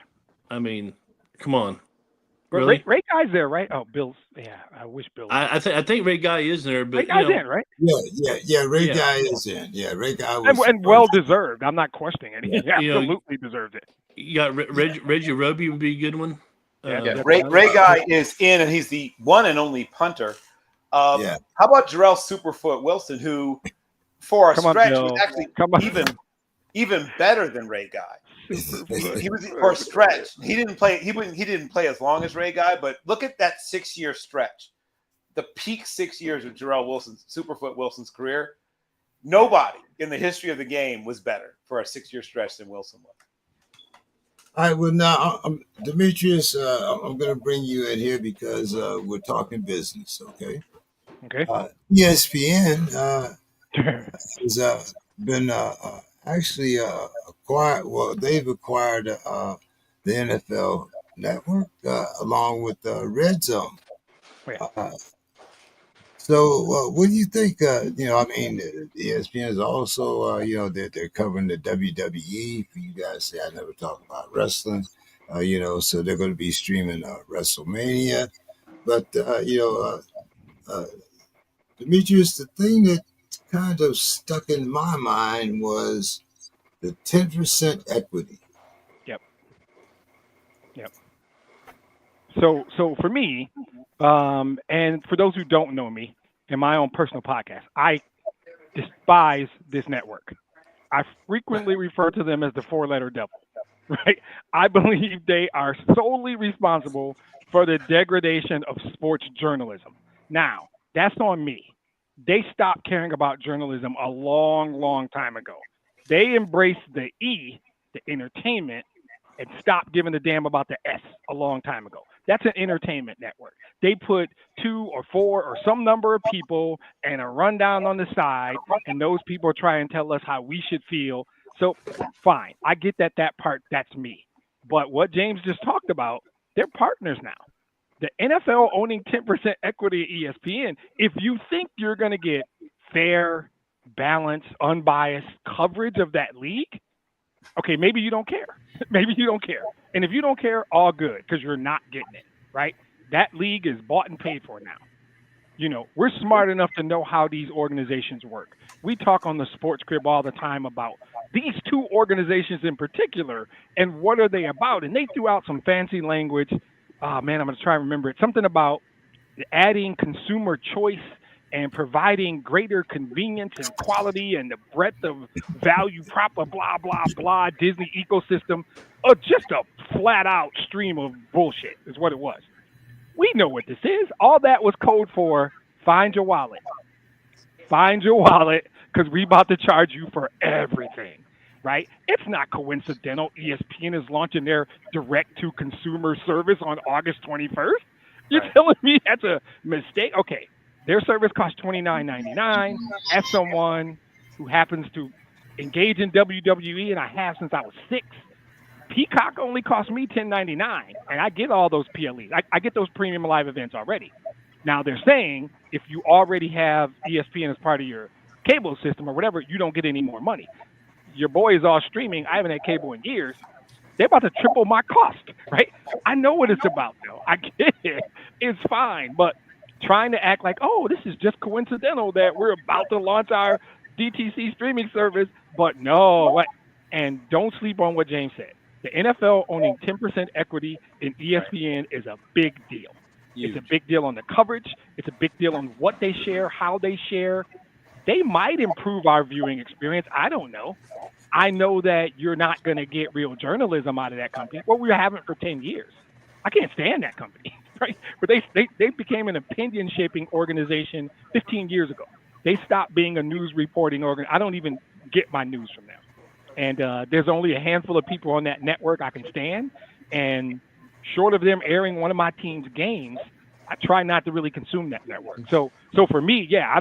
I mean, come on. But Really? Ray Guy's there, right? Oh, Bill's. Yeah, I wish Bill. I think Ray Guy is there, but Ray Guy's in, right? Yeah. Ray Yeah. Guy is in. Yeah, Ray Guy was And well deserved. I'm not questioning it. He You know, absolutely deserved it. you got Reggie Roby would be a good one. Yeah, Ray Guy is in, and he's the one and only punter. Yeah. How about Jarrell Superfoot Wilson, who for a stretch was actually even better than Ray Guy. He was for a stretch. He didn't play. He didn't play as long as Ray Guy, but look at that 6-year stretch. The peak 6 years of Superfoot Wilson's career. Nobody in the history of the game was better for a 6-year stretch than Wilson was. All right. Well, now, Demetrius, I'm going to bring you in here because we're talking business. Okay. Okay. ESPN has been actually acquired. Well, they've acquired the NFL Network along with Red Zone. So, what do you think? ESPN is also, they're covering the WWE. For you guys say I never talk about wrestling, so they're going to be streaming WrestleMania. But, Demetrius, the thing that kind of stuck in my mind was the 10% equity. Yep. So for me, and for those who don't know me, in my own personal podcast, I despise this network. I frequently refer to them as the 4-letter devil, right? I believe they are solely responsible for the degradation of sports journalism. Now, that's on me. They stopped caring about journalism a long, long time ago. They embraced the E, the entertainment, and stopped giving a damn about the S a long time ago. That's an entertainment network. They put 2 or 4 or some number of people and a rundown on the side, and those people try and tell us how we should feel. So, fine. I get that part, that's me. But what James just talked about, they're partners now. The NFL owning 10% equity at ESPN, if you think you're going to get fair, balanced, unbiased coverage of that league, okay, maybe you don't care. Maybe you don't care. And if you don't care, all good, because you're not getting it, right? That league is bought and paid for now. We're smart enough to know how these organizations work. We talk on the SPORTSKRIB all the time about these 2 organizations in particular and what are they about. And they threw out some fancy language. Oh, man, I'm going to try and remember it. Something about adding consumer choice and providing greater convenience and quality and the breadth of value proper, blah, blah, blah, Disney ecosystem. Just a flat-out stream of bullshit is what it was. We know what this is. All that was code for find your wallet. Find your wallet because we about to charge you for everything, right? It's not coincidental ESPN is launching their direct-to-consumer service on August 21st. You're telling me that's a mistake? Okay, their service costs $29.99. As someone who happens to engage in WWE, and I have since I was 6, Peacock only cost me $10.99, and I get all those PLEs. I get those premium live events already. Now, they're saying if you already have ESPN as part of your cable system or whatever, you don't get any more money. Your boy is all streaming. I haven't had cable in years. They're about to triple my cost, right? I know what it's about, though. I get it. It's fine. But trying to act like, oh, this is just coincidental that we're about to launch our DTC streaming service. But no. And don't sleep on what James said. The NFL owning 10% equity in ESPN is a big deal. Huge. It's a big deal on the coverage. It's a big deal on what they share, how they share. They might improve our viewing experience. I don't know. I know that you're not going to get real journalism out of that company. Well, we haven't for 10 years. I can't stand that company, right? But they became an opinion-shaping organization 15 years ago. They stopped being a news reporting organization. I don't even get my news from them. And there's only a handful of people on that network I can stand. And short of them airing one of my team's games, I try not to really consume that network. So for me, yeah,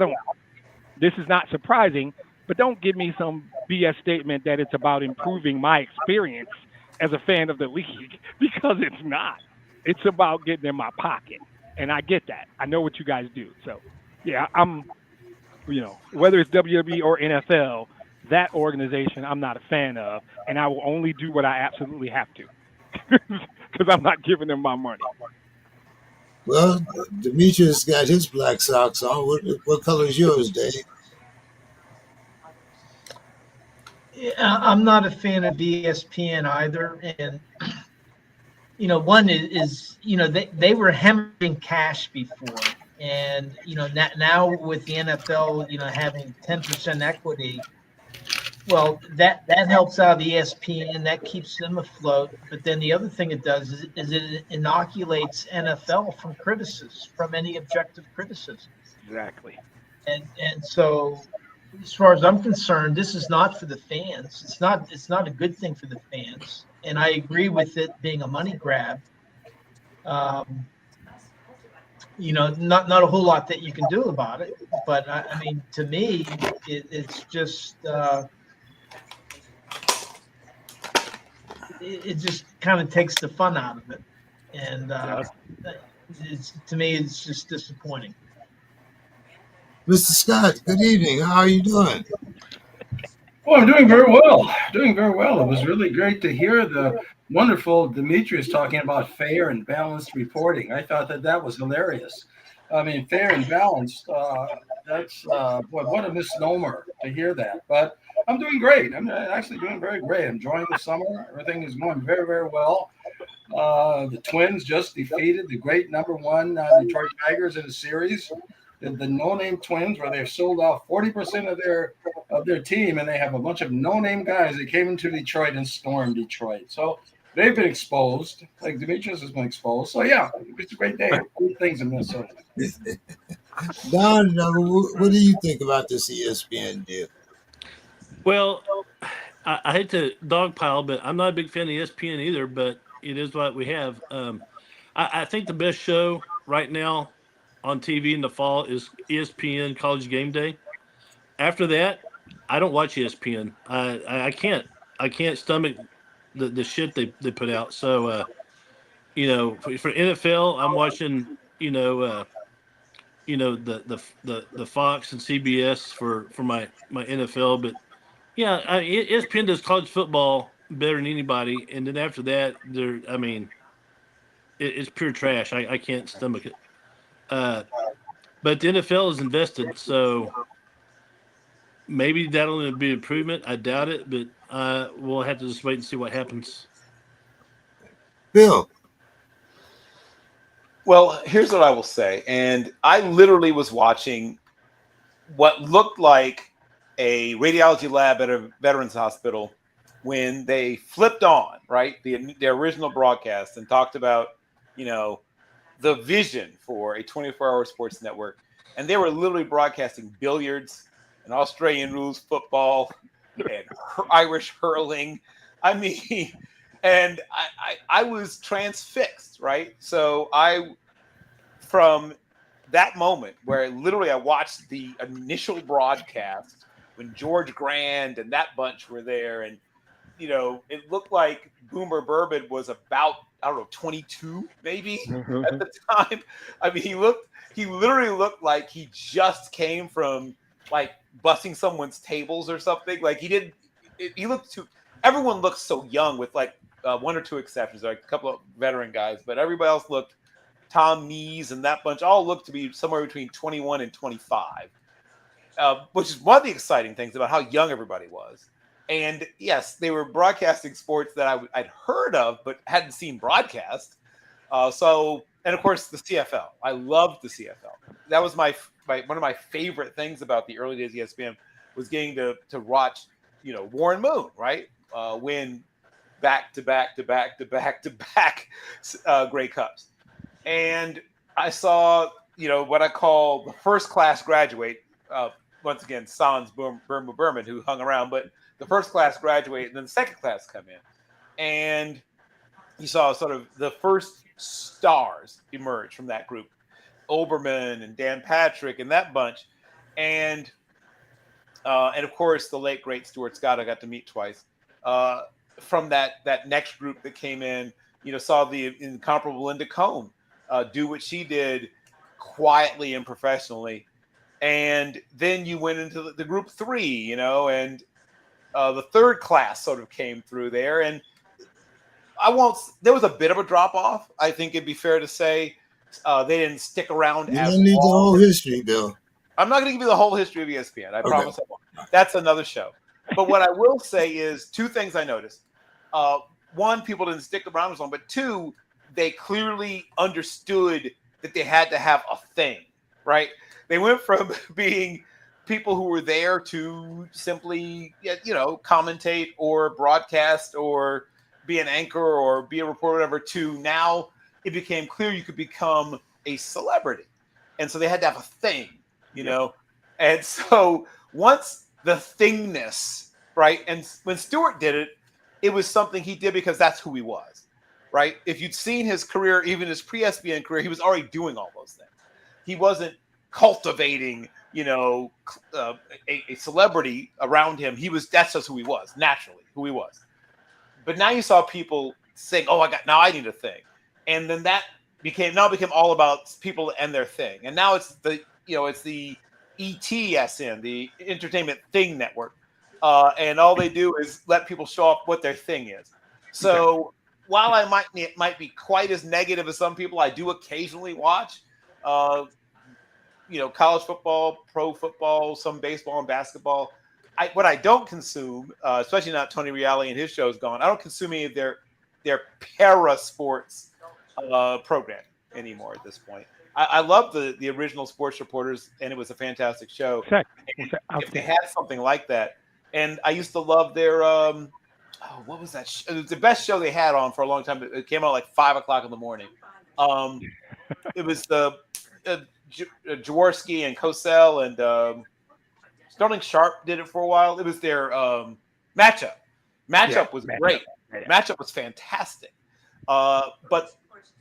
this is not surprising. but don't give me some BS statement that it's about improving my experience as a fan of the league because it's not. It's about getting in my pocket. And I get that. I know what you guys do. So, yeah, whether it's WWE or NFL, that organization I'm not a fan of, and I will only do what I absolutely have to because I'm not giving them my money. Well, Demetrius got his black socks on. What color is yours, Dave? I'm not a fan of ESPN either, and one is they were hemorrhaging cash before, and now with the NFL having 10% equity, well that helps out ESPN, that keeps them afloat. But then the other thing it does is it inoculates NFL from criticism, from any objective criticism. Exactly. And so, as far as I'm concerned, this is not for the fans. It's not a good thing for the fans. And I agree with it being a money grab. Not a whole lot that you can do about it. But I mean, to me, it's just it just kind of takes the fun out of it. And to me, it's just disappointing. Mr. Scott, good evening. How are you doing? Oh, I'm doing very well. Doing very well. It was really great to hear the wonderful Demetrius talking about fair and balanced reporting. I thought that was hilarious. I mean, fair and balanced, that's, boy, what a misnomer to hear that. But I'm doing great. I'm actually doing very great. Enjoying the summer. Everything is going very, very well. The Twins just defeated the great #1 Detroit Tigers in a series. The no-name Twins, where they've sold off 40% of their team, and they have a bunch of no-name guys that came into Detroit and stormed Detroit. So they've been exposed, like Demetrius has been exposed. So yeah, it's a great day. Good things in Minnesota. Don, what do you think about this ESPN deal? Well, I hate to dogpile, but I'm not a big fan of ESPN either. But it is what we have. I think the best show right now on TV in the fall is ESPN College Game Day. After that, I don't watch ESPN. I can't stomach the shit they put out. So for NFL, I'm watching the Fox and CBS for my NFL. But yeah, ESPN does college football better than anybody. And then after that, it's pure trash. I can't stomach it. But the NFL is invested, so maybe that'll be an improvement. I doubt it, but we'll have to just wait and see what happens. Bill. Well, here's what I will say. And I literally was watching what looked like a radiology lab at a veterans hospital when they flipped on, right, the original broadcast and talked about, the vision for a 24-hour sports network. And they were literally broadcasting billiards and Australian rules football and Irish hurling. I mean, and I was transfixed, right? So from that moment where literally I watched the initial broadcast when George Grand and that bunch were there, and it looked like Boomer Bourbon was about, 22 maybe at the time. I mean, he literally looked like he just came from like busting someone's tables or something. Like he looked everyone looked so young with like one or two exceptions, like a couple of veteran guys, but everybody else looked, Tom Nees and that bunch all looked to be somewhere between 21 and 25, which is one of the exciting things about how young everybody was. And yes, they were broadcasting sports that I'd heard of, but hadn't seen broadcast. And of course, the CFL. I loved the CFL. That was one of my favorite things about the early days of ESPN was getting to watch, Warren Moon, right? Win back to back Grey Cups. And I saw, what I call the first class graduate. Once again, Sans Berman, who hung around, but the first class graduate and then the second class come in. And you saw sort of the first stars emerge from that group, Oberman and Dan Patrick and that bunch. And and of course the late great Stuart Scott I got to meet twice. From that next group that came in, saw the incomparable Linda Cohn do what she did quietly and professionally, and then you went into the group 3, and the third class sort of came through there, and there was a bit of a drop off. I think it'd be fair to say they didn't stick around You as don't need the long. whole history, Bill. I'm not going to give you the whole history of ESPN. I Okay. promise I won't. That's another show. But what I will say is 2 things I noticed. 1, people didn't stick around as long, but 2, they clearly understood that they had to have a thing, right? They went from being people who were there to simply, commentate or broadcast or be an anchor or be a reporter, whatever, to now it became clear you could become a celebrity. And so they had to have a thing, And so once the thingness, right? And when Stewart did it, it was something he did because that's who he was, right? If you'd seen his career, even his pre-SBN career, he was already doing all those things. He wasn't cultivating, a celebrity around him. That's just who he was, naturally, who he was. But now you saw people saying, "Oh, now I need a thing," and then that became all about people and their thing. And now it's the ETSN, the Entertainment Thing Network, and all they do is let people show off what their thing is. So while I might be quite as negative as some people, I do occasionally watch, college football, pro football, some baseball and basketball. What I don't consume, especially now Tony Reale and his show's gone, I don't consume any of their para sports program anymore at this point. I love the original Sports Reporters, and it was a fantastic show. If they had something like that, and I used to love their what was that? It was the best show they had on for a long time. It came out like 5:00 in the morning. It was the Jaworski and Cosell and Sterling Sharp did it for a while. It was their matchup. Matchup was great. Matchup was fantastic. But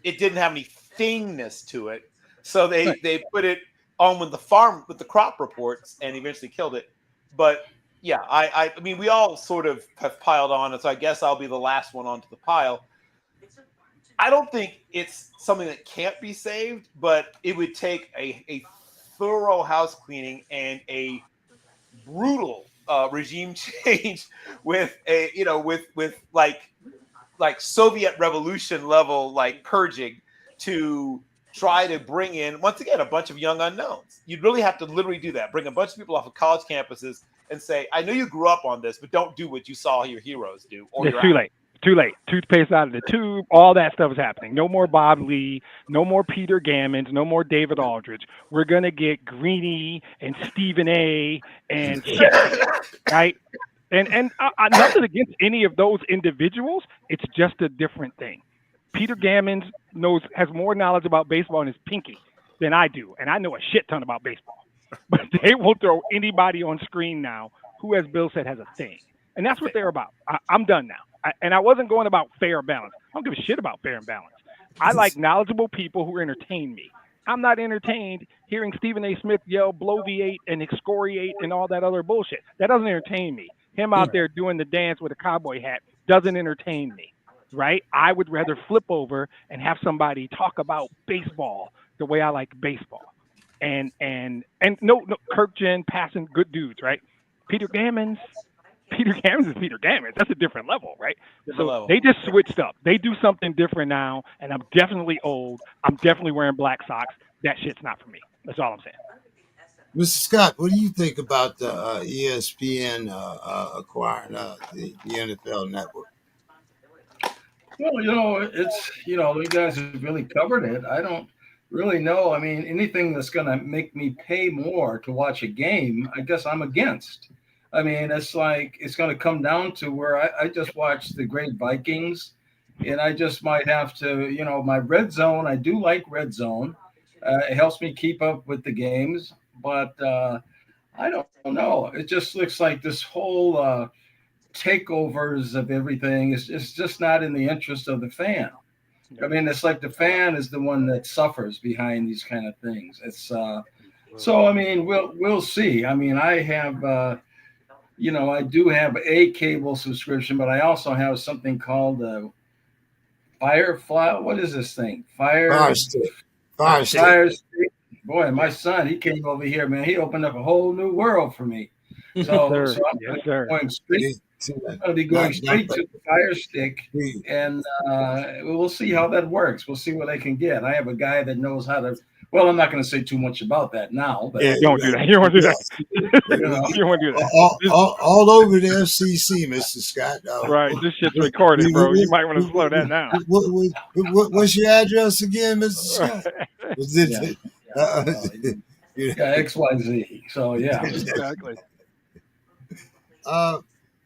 it didn't have any thingness to it. So they put it on with the crop reports and eventually killed it. But yeah, I mean, we all sort of have piled on, and so I guess I'll be the last one onto the pile. I don't think it's something that can't be saved, but it would take a thorough house cleaning and a brutal regime change with with like Soviet Revolution level purging to try to bring in, once again, a bunch of young unknowns. You'd really have to literally do that. Bring a bunch of people off of college campuses and say, I know you grew up on this, but don't do what you saw your heroes do. Or it's too late. Too late. Toothpaste out of the tube. All that stuff is happening. No more Bob Lee. No more Peter Gammons. No more David Aldridge. We're going to get Greeny and Stephen A. and shit, right? And nothing against any of those individuals. It's just a different thing. Peter Gammons has more knowledge about baseball in his pinky than I do, and I know a shit ton about baseball. But they will throw anybody on screen now who, as Bill said, has a thing. And that's what they're about. I'm done now. And I wasn't going about fair and balance. I don't give a shit about fair and balance. I like knowledgeable people who entertain me. I'm not entertained hearing Stephen A. Smith yell bloviate and excoriate and all that other bullshit. That doesn't entertain me. Him out there doing the dance with a cowboy hat doesn't entertain me, right? I would rather flip over and have somebody talk about baseball the way I like baseball. And no, Kirk Jen passing good dudes, right? Peter Gammons is Peter Gammons. That's a different level, right? So they just switched up. They do something different now, and I'm definitely old. I'm definitely wearing black socks. That shit's not for me. That's all I'm saying. Mr. Scott, what do you think about the ESPN acquiring the NFL network? Well, it's, you guys have really covered it. I don't really know. I mean, anything that's going to make me pay more to watch a game, I guess I'm against. I mean, it's like it's going to come down to where I just watch the great Vikings, and I just might have to, my Red Zone. I do like Red Zone. It helps me keep up with the games, but I don't know. It just looks like this whole takeovers of everything is just not in the interest of the fan. I mean, it's like the fan is the one that suffers behind these kind of things. It's so. I mean, we'll see. I mean, I have. I do have a cable subscription, but I also have something called Firefly. What is this thing? Fire stick. Fire stick. Fire stick. Boy, my son, he came over here, man. He opened up a whole new world for me. So I'm going straight. I'm going to be going straight to the Fire Stick, and we'll see how that works. We'll see what I can get. I have a guy that knows how to. Well, I'm not going to say too much about that now. But you don't do that. You don't want to do that. You don't want to do that. All over the FCC, Mr. Scott. Right. This shit's recorded, bro. You might want to slow that down. What's your address again, Mr. Scott? XYZ. So yeah, exactly.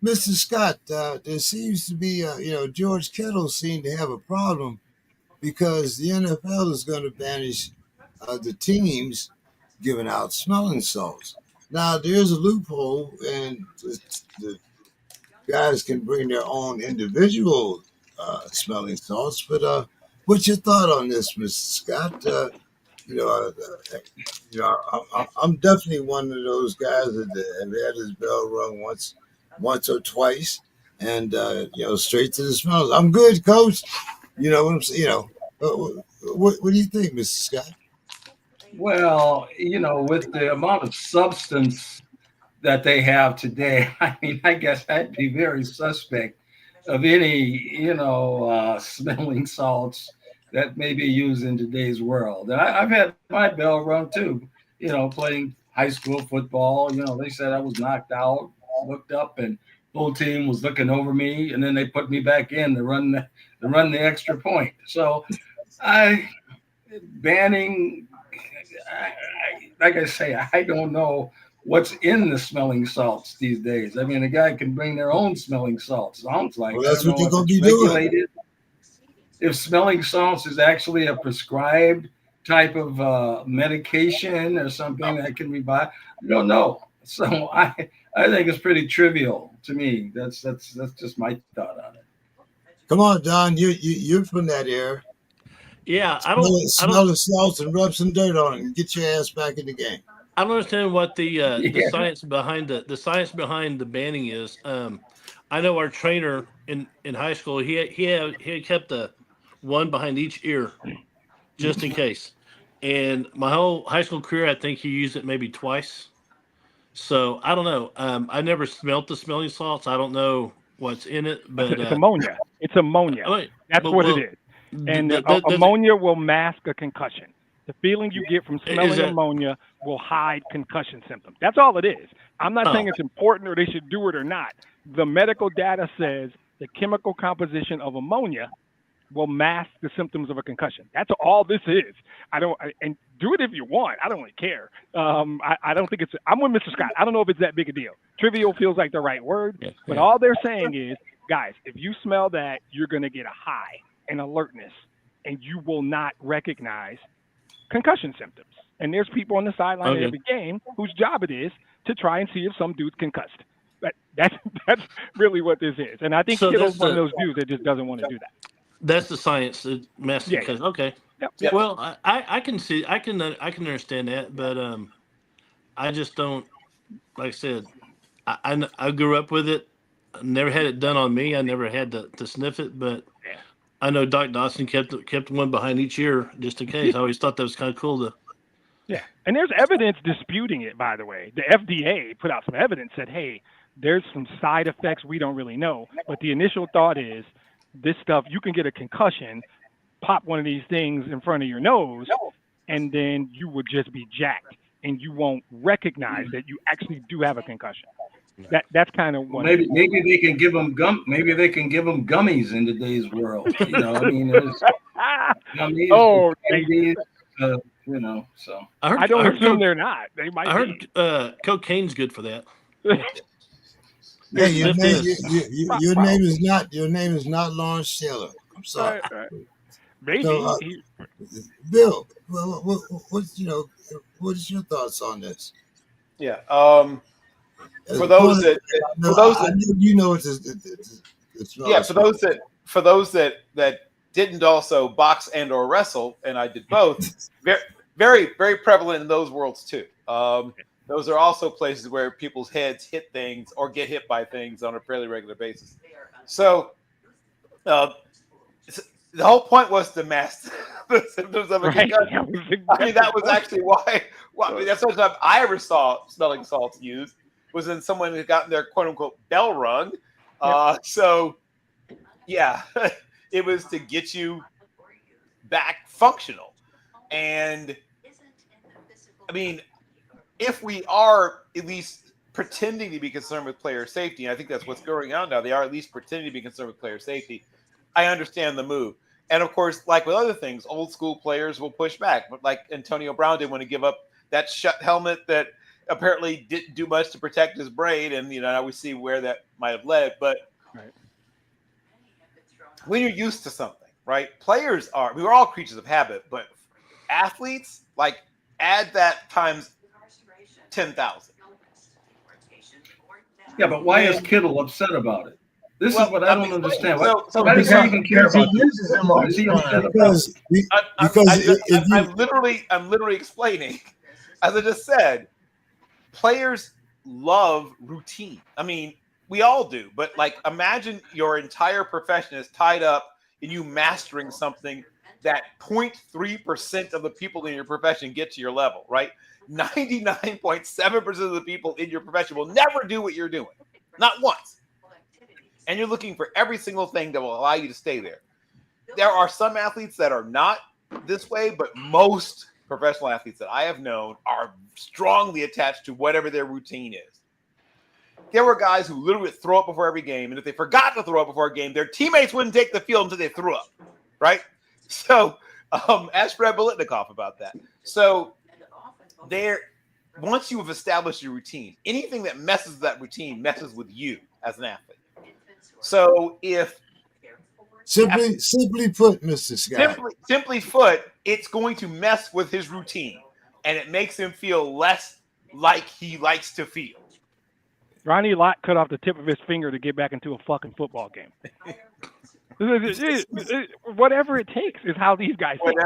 Mr. Scott, there seems to be, George Kittle seemed to have a problem because the NFL is going to banish the teams giving out smelling salts. Now, there's a loophole, and the guys can bring their own individual smelling salts. But what's your thought on this, Mr. Scott? I'm definitely one of those guys that have had his bell rung once or twice, and straight to the smells. I'm good, Coach. You know what I'm saying? What do you think, Mr. Scott? Well, with the amount of substance that they have today, I mean, I guess I'd be very suspect of any, smelling salts that may be used in today's world. And I've had my bell rung too, playing high school football. They said I was knocked out, looked up, and the whole team was looking over me, and then they put me back in to run the extra point. So banning, like I say, I don't know what's in the smelling salts these days. I mean, a guy can bring their own smelling salts. Sounds like. Well, that's what they're going to be doing. If smelling salts is actually a prescribed type of medication or something that can be bought, I don't know. So I think it's pretty trivial to me. That's just my thought on it. Come on, Don, you're from that era. Yeah, smell the salts and rub some dirt on it and get your ass back in the game. I don't understand what the science behind the banning is. I know our trainer in high school, he had kept one behind each ear just in case. And my whole high school career, I think he used it maybe twice. So I don't know. I never smelt the smelling salts. I don't know what's in it, but it's ammonia. It's ammonia. That's what it is. And ammonia will mask a concussion. The feeling you get from smelling ammonia will hide concussion symptoms. That's all it is. I'm not saying it's important or they should do it or not. The medical data says the chemical composition of ammonia will mask the symptoms of a concussion. That's all this is. And do it if you want. I don't really care. I don't think I'm with Mr. Scott. I don't know if it's that big a deal. Trivial feels like the right word, but all they're saying is, guys, if you smell that, you're going to get a high and alertness, and you will not recognize concussion symptoms. And there's people on the sideline of every game whose job it is to try and see if some dude's concussed. That's really what this is. And I think Kittle's one of those dudes that just doesn't want to do that. That's the science that messes. Yeah. Okay. Yep. Well, I can see, I can understand that, but I just don't. Like I said, I grew up with it. I never had it done on me. I never had to sniff it, but I know Doc Dawson kept one behind each ear just in case. I always thought that was kind of cool to. Yeah, and there's evidence disputing it. By the way, the FDA put out some evidence that there's some side effects we don't really know, but the initial thought is this stuff you can get a concussion, pop one of these things in front of your nose, and then you would just be jacked, and you won't recognize that you actually do have a concussion. That's kind of one. Maybe they can give them Maybe they can give them gummies in today's world. I mean, there's gummies. Candies, So I don't assume they're not. They might. I heard cocaine's good for that. Yeah, your name is not Lawrence Taylor. I'm sorry. Right. Maybe. So, Bill, what's your thoughts on this? Yeah. For those that for those that didn't also box and or wrestle, and I did both, very very prevalent in those worlds too. those are also places where people's heads hit things or get hit by things on a fairly regular basis. So the whole point was to mask the symptoms of a Right. concussion. I mean, that was actually why. Well, I mean, that's the first time I ever saw smelling salts used was in someone who got their quote unquote bell rung. So yeah, it was to get you back functional. And I mean, if we are at least pretending to be concerned with player safety, and I think that's what's going on now, they are at least pretending to be concerned with player safety, I understand the move. And of course, like with other things, old school players will push back, but like Antonio Brown did when he give up that shut helmet that apparently didn't do much to protect his brain. And, now we see where that might have led. But when you're used to something, right? Players we're all creatures of habit, but athletes, like, add that times 10,000. Yeah, but why is Kittle upset about it? This is what I don't understand. So Why does he even care about he uses them all the time. I'm literally explaining. As I just said, players love routine. I mean, we all do, but like, imagine your entire profession is tied up in you mastering something that 0.3% of the people in your profession get to your level, right? 99.7% of the people in your profession will never do what you're doing, not once. And you're looking for every single thing that will allow you to stay there. There are some athletes that are not this way, but most professional athletes that I have known are strongly attached to whatever their routine is. There were guys who literally would throw up before every game, and if they forgot to throw up before a game, their teammates wouldn't take the field until they threw up, right? So ask Fred Biletnikoff about that. So once you have established your routine, anything that messes with that routine messes with you as an athlete. So if simply put, Mr. Scott, simply put, it's going to mess with his routine, and it makes him feel less like he likes to feel. Ronnie Lott cut off the tip of his finger to get back into a fucking football game. Whatever it takes is how these guys think.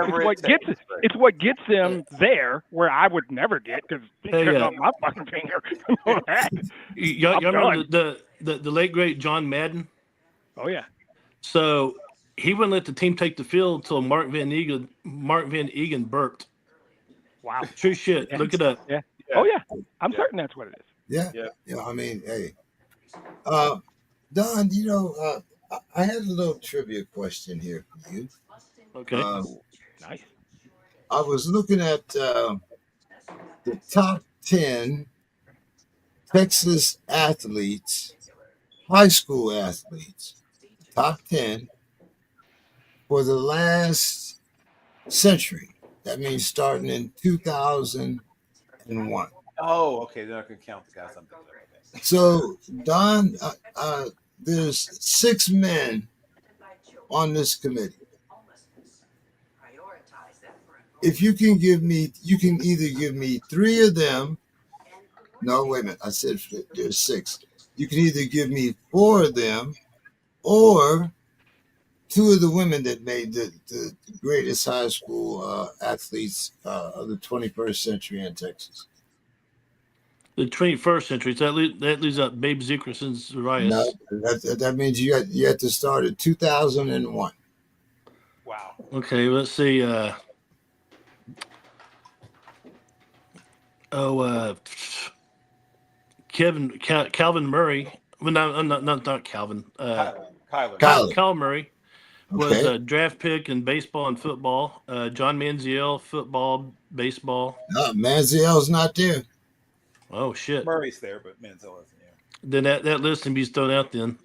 It's what gets them there where I would never get because he cut off my fucking finger. Y'all remember the late great John Madden? Oh yeah. So he wouldn't let the team take the field until Mark Van Egan burped. Wow. True shit. Yeah. Look it up. Yeah. Oh yeah. I'm certain that's what it is. Yeah. I mean, hey, Don, I had a little trivia question here for you. Okay. Nice. I was looking at the top 10 Texas athletes, high school athletes, top 10 for the last century. That means starting in 2001. Oh, okay. Then I can count the guys. So, Don, there's 6 men on this committee. If you can you can either give me 3 of them. No, wait a minute. I said there's 6. You can either give me 4 of them or 2 of the women that made the greatest high school athletes of the 21st century in Texas. The 21st century. So that leaves out Babe Zickerson and Zarias. No, that means you had to start at 2001. Wow. Okay, let's see. Calvin Murray. Well, no, not Calvin. Kyle Murray was a draft pick in baseball and football. John Manziel, football, baseball. No, Manziel's not there. Oh shit. Murray's there, but Manziel isn't. Yeah. Then that list can be thrown out. Then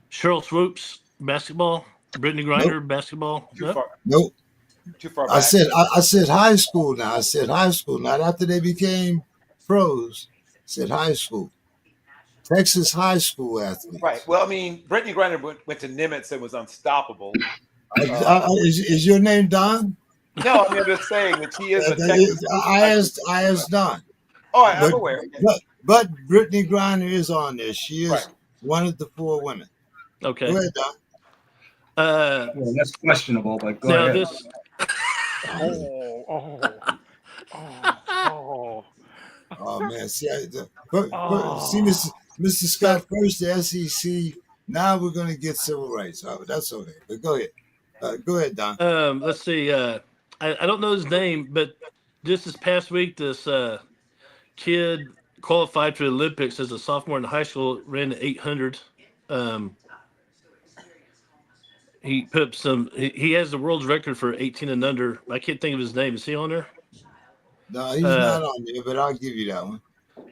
Cheryl Swoops, basketball. Brittany Griner, basketball. Too far. Nope. Too far back. I said high school now. I said high school. Not after they became pros. I said high school. Texas high school athletes. Right. Well, I mean, Brittany Griner went to Nimitz and was unstoppable. Is your name Don? No, I'm just saying that he is a Texas. I asked Don. Oh, I'm aware. But Brittany Griner is on there. She is one of the 4 women. Okay. Go ahead, Don. Well, that's questionable, but go ahead. Oh man, see, see, Oh, Mr. Scott, first the SEC. Now we're going to get civil rights. That's okay. But go ahead, Don. Let's see. I don't know his name, but just this past week, this kid qualified for the Olympics as a sophomore in high school, ran the 800. Um, he put up some. He has the world's record for 18 and under. I can't think of his name. Is he on there? No, he's Uh, not on there, but I'll give you that one.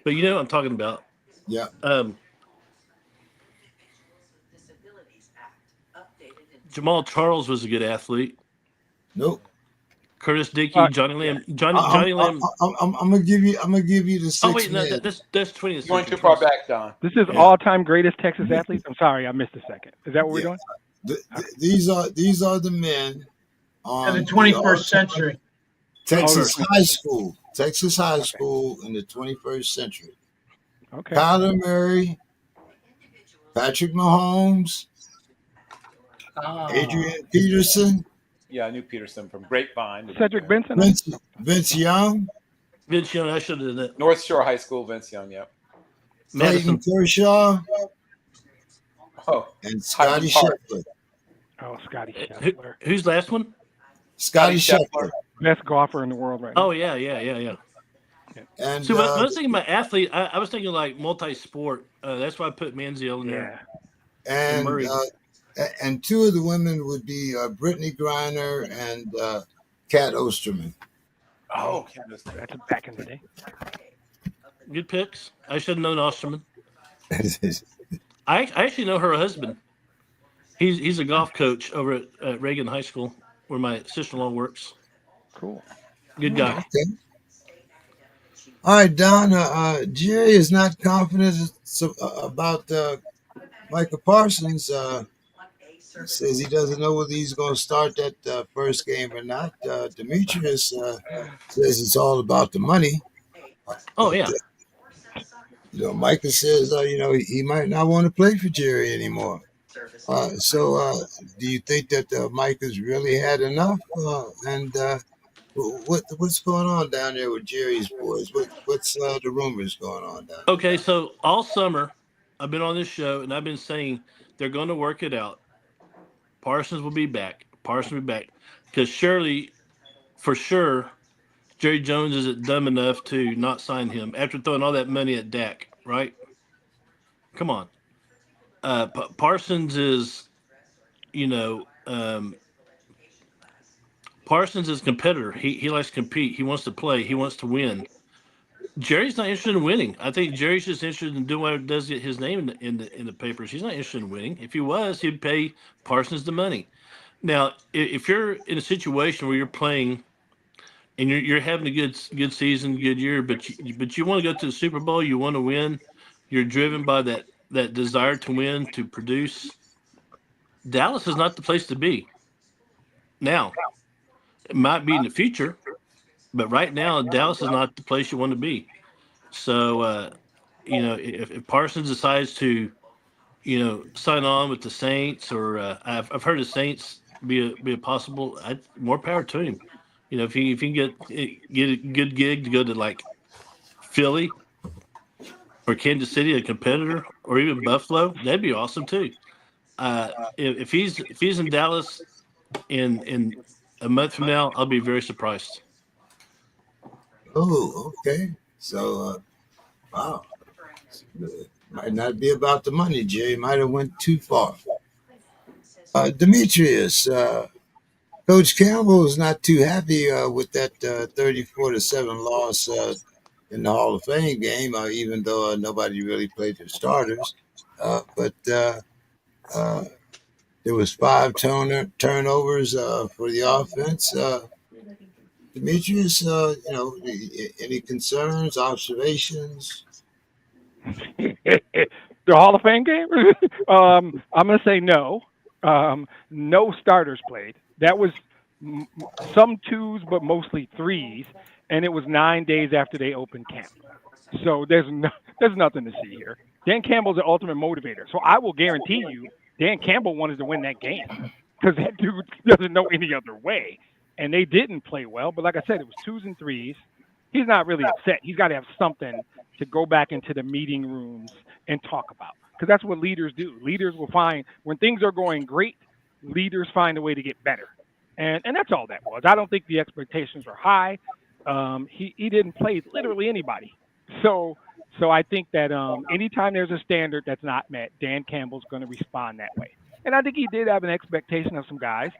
but you know what I'm talking about. Yeah. Jamal Charles was a good athlete. Nope. Curtis Dickey, Johnny Lamb, Johnny Lamb. I'm gonna give you the 6 Oh wait, no, men. that's 20th. Going too far back, Don. this is Yeah. all-time greatest Texas athletes. I'm sorry, I missed a second. Is that what we're doing? These are the men on In the 21st century. Texas Okay. high school. Texas high school in the 21st century. Okay. Kyler Murray, Patrick Mahomes, Adrian Peterson, Yeah, I knew Peterson from Grapevine. Cedric Benson. Vince Young, Vince Young, I should have done that. North Shore High School, Vince Young, yeah. Clayton Madison. Kershaw, Oh, and Scotty Highland Park. Scheffler. Oh, Scotty Scheffler, Who's the last one? Scotty Scheffler. Scheffler. best golfer in the world right now. Oh yeah. And See, when I was thinking about athlete, I was thinking like multi-sport. That's why I put Manziel in there. Yeah. Murray. and two of the women would be Brittany Griner and Kat Osterman. Oh, That's back in the day. Good picks. I should have known Osterman. I actually know her husband. He's a golf coach over at Reagan High School, where my sister-in-law works. Cool. Good guy. Okay. All right, Don. Jerry is not confident about Micah Parsons. Says he doesn't know whether he's going to start that first game or not. Demetrius says it's all about the money. Oh yeah. Micah says he might not want to play for Jerry anymore. So do you think that Micah's really had enough? What's going on down there with Jerry's boys? What's the rumors going on down there? Okay, so all summer I've been on this show and I've been saying they're going to work it out. Parsons will be back. Because surely, for sure, Jerry Jones isn't dumb enough to not sign him after throwing all that money at Dak, right? Come on. Parsons is, Parsons is a competitor. He likes to compete. He wants to play. He wants to win. Jerry's not interested in winning. I think Jerry's just interested in doing whatever does get his name in the papers. He's not interested in winning. If he was, he'd pay Parsons the money. Now, if you're in a situation where you're playing and you're having a good season, good year, but you want to go to the Super Bowl, you want to win, you're driven by that desire to win, to produce. Dallas is not the place to be. Now, it might be in the future, but right now, Dallas is not the place you want to be. So, if Parsons decides to, sign on with the Saints, or I've heard the Saints be a possible. More power to him. If he can get a good gig to go to like Philly or Kansas City, a competitor, or even Buffalo, that'd be awesome too. If he's in Dallas in a month from now, I'll be very surprised. Oh, okay. So, wow. Might not be about the money, Jerry. Might have went too far. Demetrius, Coach Campbell is not too happy with that 34-7 loss in the Hall of Fame game, even though nobody really played their starters. But there was 5 turnovers for the offense. Demetrius, any concerns, observations? The Hall of Fame game? I'm going to say no. No starters played. That was some 2s, but mostly 3s, and it was 9 days after they opened camp. So there's nothing to see here. Dan Campbell's the ultimate motivator. So I will guarantee you, Dan Campbell wanted to win that game because that dude doesn't know any other way. And they didn't play well. But like I said, it was 2s and 3s. he's not really upset. He's got to have something to go back into the meeting rooms and talk about, because that's what leaders do. Leaders will find when things are going great, leaders find a way to get better, and that's all that was. I don't think the expectations were high. He didn't play literally anybody, so I think that anytime there's a standard that's not met, Dan Campbell's going to respond that way. And I think he did have an expectation of some guys,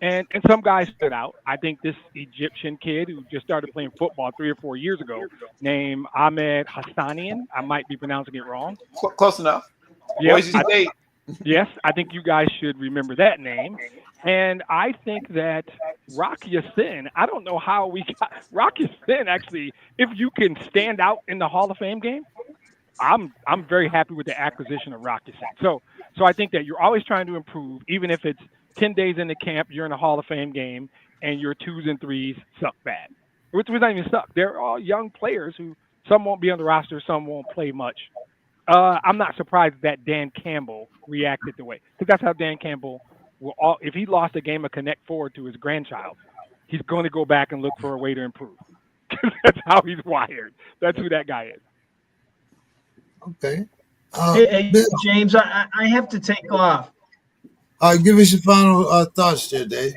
and some guys stood out. I think this Egyptian kid who just started playing football 3 or 4 years ago, named Ahmed Hassanian, I might be pronouncing it wrong. Close enough. Yes, Boise State. Yes, I think you guys should remember that name. And I think that Rock Ya-Sin, I don't know how we got Rock Ya-Sin actually, if you can stand out in the Hall of Fame game, I'm very happy with the acquisition of Rock Ya-Sin. So I think that you're always trying to improve, even if it's 10 days in the camp, you're in a Hall of Fame game, and your 2s and 3s suck bad. Which does not even suck. They're all young players who some won't be on the roster, some won't play much. I'm not surprised that Dan Campbell reacted the way, because that's how Dan Campbell will. If he lost a game of Connect Four to his grandchild, he's going to go back and look for a way to improve. That's how he's wired. That's who that guy is. Okay. Hey, James, I have to take off. Give us your final thoughts there, Dave.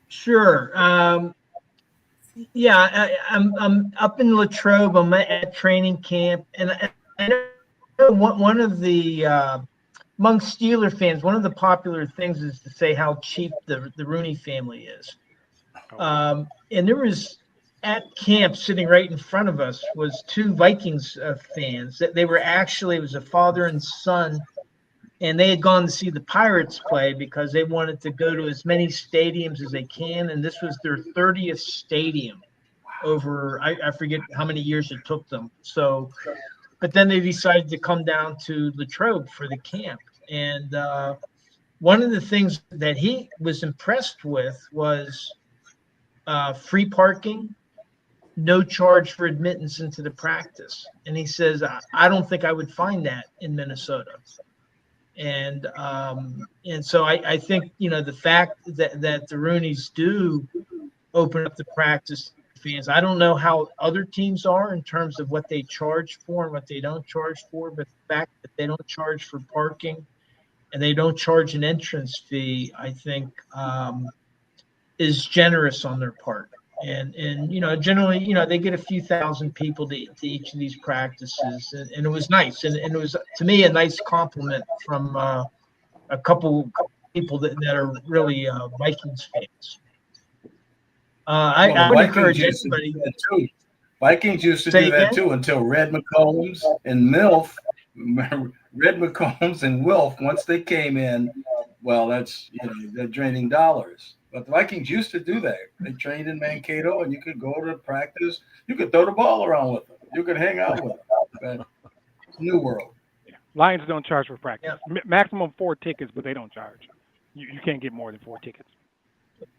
Sure. Yeah, I'm up in Latrobe. I'm at training camp, and I know one of the among Steeler fans, one of the popular things is to say how cheap the Rooney family is. And there was at camp, sitting right in front of us, was 2 Vikings fans. That they were actually, it was a father and son, and they had gone to see the Pirates play because they wanted to go to as many stadiums as they can, and this was their 30th stadium over, I forget how many years it took them. So, but then they decided to come down to Latrobe for the camp. And one of the things that he was impressed with was free parking, no charge for admittance into the practice. And he says, I don't think I would find that in Minnesota. And so I think, the fact that the Rooneys do open up the practice to fans. I don't know how other teams are in terms of what they charge for and what they don't charge for, but the fact that they don't charge for parking and they don't charge an entrance fee, I think is generous on their part. And generally, they get a few thousand people to each of these practices, and it was nice, and it was, to me, a nice compliment from a couple people that are really Vikings fans. I would encourage anybody. Vikings used to do that too until Red McCombs and Wilf, once they came in, well, that's they're draining dollars. But the Vikings used to do that. They trained in Mankato, and you could go to practice. You could throw the ball around with them. You could hang out with them. But new world. Yeah. Lions don't charge for practice. Yeah. Maximum 4 tickets, but they don't charge. You can't get more than 4 tickets.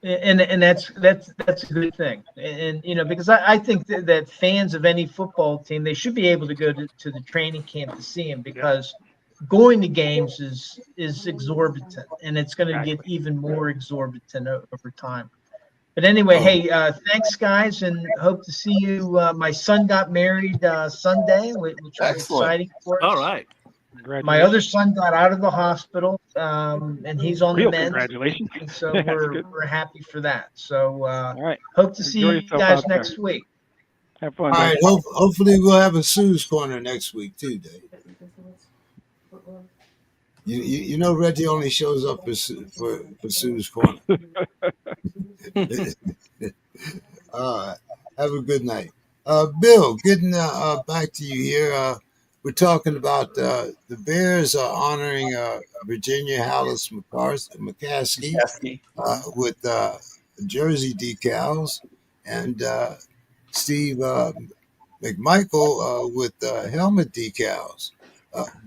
And that's a good thing. And because I think that fans of any football team, they should be able to go to the training camp to see them, because going to games is exorbitant, and it's going to get even more exorbitant over time. But anyway, hey, thanks, guys, and hope to see you. My son got married Sunday, which was exciting for us. All right. My other son got out of the hospital, and he's on the mend. Congratulations. And so we're happy for that. So all right. Hope to see you guys next week. Have fun. All right. Hopefully we'll have a Sue's Corner next week too, Dave. Reggie only shows up for Sue's Corner. All right. Have a good night. Bill, getting back to you here. We're talking about the Bears are honoring Virginia Hallis McCaskey with jersey decals, and Steve McMichael with helmet decals.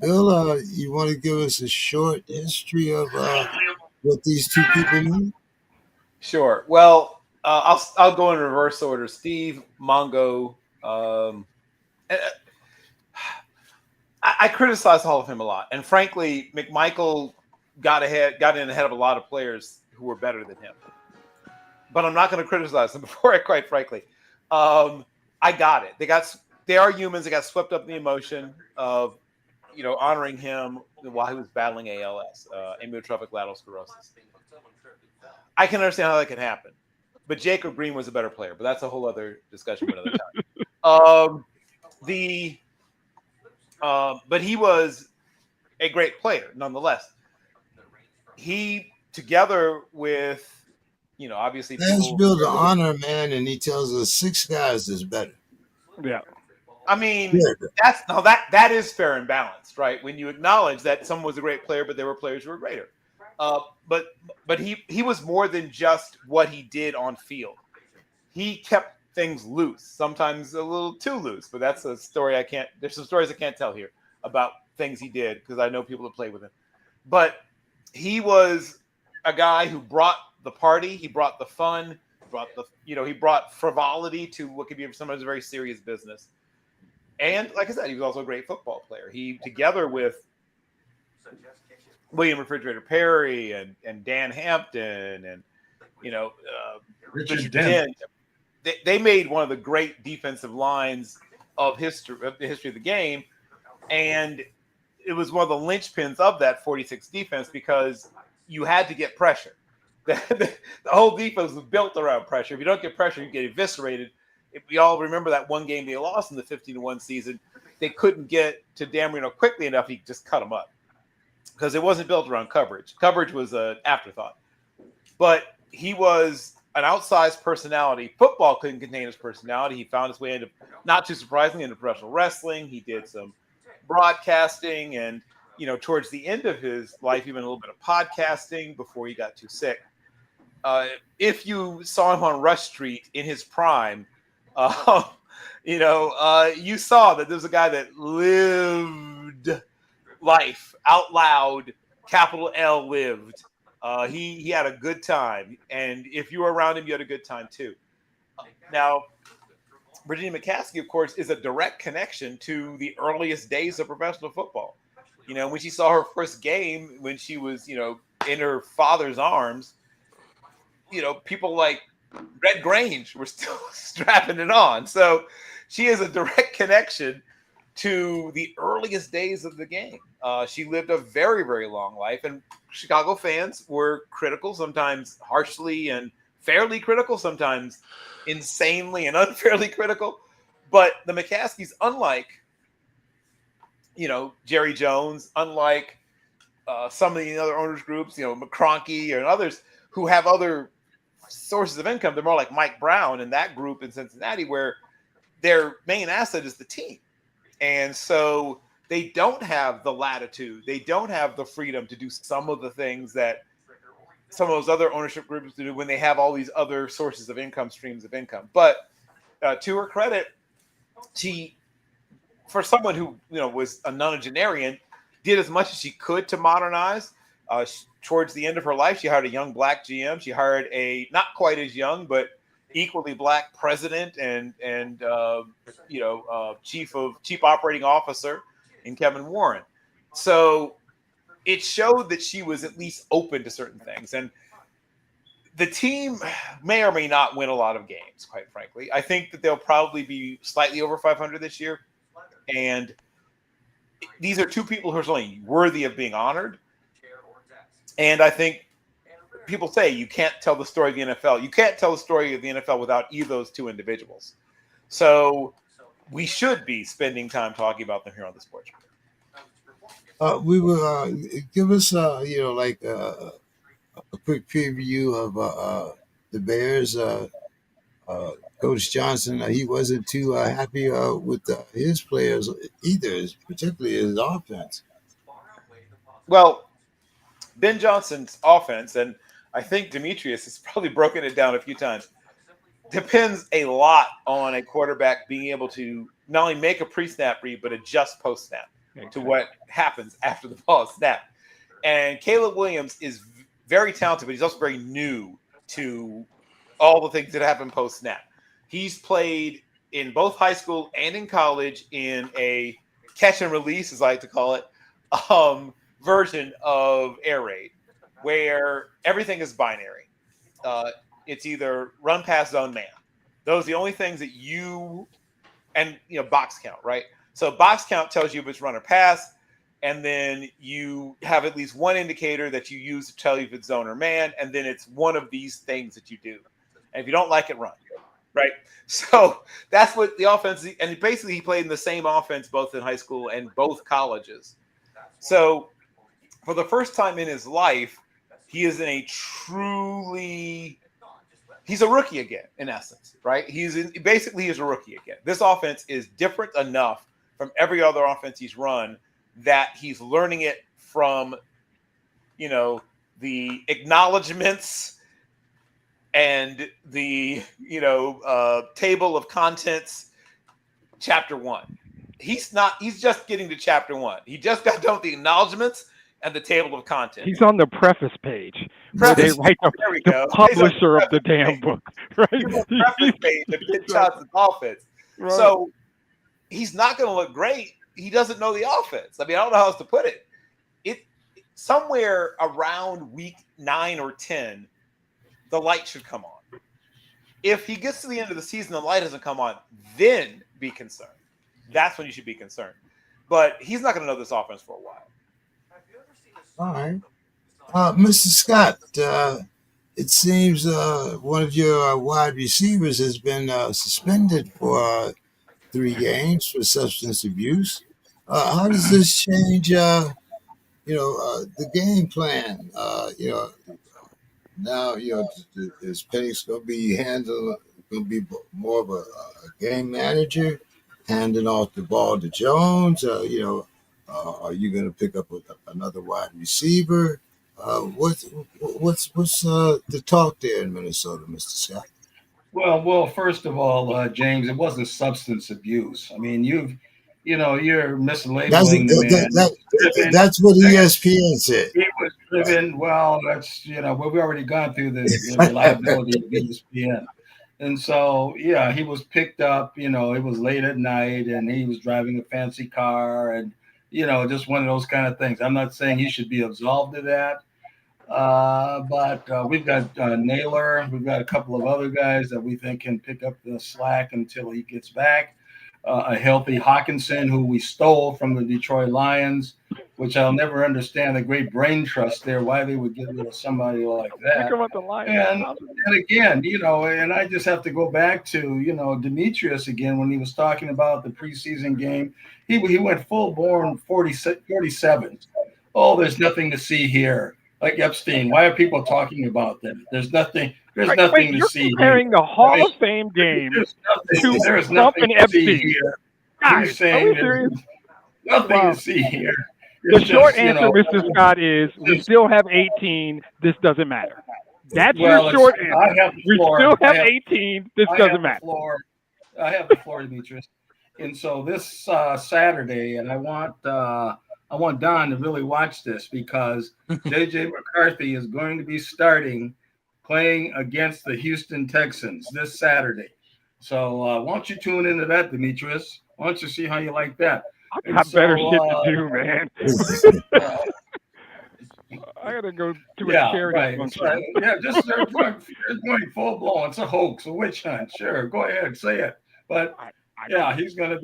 Bill, you want to give us a short history of what these 2 people mean? Sure. Well, I'll go in reverse order. Steve Mongo. I criticize Hall of Fame a lot, and frankly, McMichael got in ahead of a lot of players who were better than him. But I'm not going to criticize him quite frankly. I got it. They are humans. They got swept up in the emotion of, honoring him while he was battling ALS, amyotrophic lateral sclerosis. I can understand how that can happen, but Jacob Green was a better player. But that's a whole other discussion for another time. But he was a great player nonetheless. He, together with, obviously Let's people. build an honor, man, and he tells us 6 guys is better. Yeah. I mean, Yeah. that is fair and balanced, right? When you acknowledge that someone was a great player, but there were players who were greater. But he was more than just what he did on field. He kept things loose, sometimes a little too loose. But that's a story there's some stories I can't tell here about things he did because I know people that played with him. But he was a guy who brought the party. He brought the fun. He brought frivolity to what could be sometimes a very serious business. And like I said, he was also a great football player. He, together with William Refrigerator Perry and Dan Hampton and Richard Bishop Dent. they made one of the great defensive lines of the history of the game, and it was one of the linchpins of that 46 defense because you had to get pressure. The whole defense was built around pressure. If you don't get pressure, you get eviscerated. If we all remember that one game they lost in the 15-1 season, they couldn't get to Dan Marino quickly enough. He just cut them up because it wasn't built around coverage. Coverage was an afterthought. But he was an outsized personality. Football couldn't contain his personality. He found his way into, not too surprisingly, into professional wrestling. He did some broadcasting and, towards the end of his life, even a little bit of podcasting before he got too sick. If you saw him on Rush Street in his prime, you saw that there's a guy that lived life out loud, capital L lived. He had a good time. And if you were around him, you had a good time too. Now, Virginia McCaskey, of course, is a direct connection to the earliest days of professional football. When she saw her first game, when she was, in her father's arms, people like Red Grange were still strapping it on. So she is a direct connection to the earliest days of the game. She lived a very, very long life, and Chicago fans were critical, sometimes harshly and fairly critical, sometimes insanely and unfairly critical. But the McCaskeys, unlike, Jerry Jones, unlike some of the other owners groups, McCronkey and others who have other sources of income, they're more like Mike Brown and that group in Cincinnati, where their main asset is the team. And so they don't have the latitude. They don't have the freedom to do some of the things that some of those other ownership groups do when they have all these other sources of income, streams of income. But to her credit, she, for someone who, was a nonagenarian, did as much as she could to modernize. Towards the end of her life, she hired a young black GM. She hired a not quite as young, but equally black president and chief operating officer in Kevin Warren. So it showed that she was at least open to certain things. And the team may or may not win a lot of games, quite frankly. I think that they'll probably be slightly over 500 this year. And these are two people who are certainly worthy of being honored. And I think people say you can't tell the story of the NFL. You can't tell the story of the NFL without either of those two individuals. So we should be spending time talking about them here on the Sports Grid. We will give us, like a quick preview of the Bears. Coach Johnson, he wasn't too happy with his players either, particularly his offense. Well, Ben Johnson's offense, and I think Demetrius has probably broken it down a few times, depends a lot on a quarterback being able to not only make a pre-snap read, but adjust post-snap to what happens after the ball is snapped. And Caleb Williams is very talented, but he's also very new to all the things that happen post-snap. He's played in both high school and in college in a catch and release, as I like to call it, version of air raid, where everything is binary. It's either run, pass, zone, man. Those are the only things that and box count, right? So box count tells you if it's run or pass, and then you have at least one indicator that you use to tell you if it's zone or man, and then it's one of these things that you do. And if you don't like it, run, right? So that's what the offense, and basically he played in the same offense both in high school and both colleges. So for the first time in his life, he is in he's a rookie again, in essence, right? He's a rookie again. This offense is different enough from every other offense he's run that he's learning it from, the acknowledgments and the, table of contents, chapter 1. He's just getting to chapter 1. He just got done with the acknowledgments and the table of contents. He's on the preface page. Where they write the publisher of the damn book, right? The preface page, the big shots of offense. Right. So he's not going to look great. He doesn't know the offense. I mean, I don't know how else to put it. Somewhere around week 9 or 10, the light should come on. If he gets to the end of the season, the light doesn't come on, then be concerned. That's when you should be concerned. But he's not going to know this offense for a while. All right. Mr. Scott, it seems one of your wide receivers has been suspended for 3 games for substance abuse. How does this change, the game plan? Now, is Penix going to be more of a game manager, handing off the ball to Jones? Are you going to pick up another wide receiver? What's the talk there in Minnesota, Mr. Scott? Well, first of all, James, it wasn't substance abuse. I mean, you're mislabeling the man. That's what ESPN said. He was driven. Well, that's we've already gone through the reliability of ESPN, and so yeah, he was picked up. It was late at night, and he was driving a fancy car, and just one of those kind of things. I'm not saying he should be absolved of that. But we've got Naylor. We've got a couple of other guys that we think can pick up the slack until he gets back. A healthy Hawkinson, who we stole from the Detroit Lions, which I'll never understand the great brain trust there, why they would get rid of somebody like that. And again, and I just have to go back to, Demetrius again, when he was talking about the preseason game, he went full-born 47. Oh, there's nothing to see here. Like Epstein, why are people talking about that? There's nothing to see. You're comparing the Hall of Fame game to Trump and Epstein. Guys, saying there's nothing to see here. The short answer, Mr. Scott, is we still have 18. This doesn't matter. That's your short answer. We still have 18. This doesn't matter. I have the floor, Demetrius. And so this Saturday, and I want Don to really watch this because J.J. McCarthy is going to be playing against the Houston Texans this Saturday. So why don't you tune into that, Demetrius? Why don't you see how you like that? I got better shit to do, man. I got to go to a charity function. Right. Yeah, just they're going full blown. It's a hoax, a witch hunt. Sure, go ahead, say it. But yeah, he's going to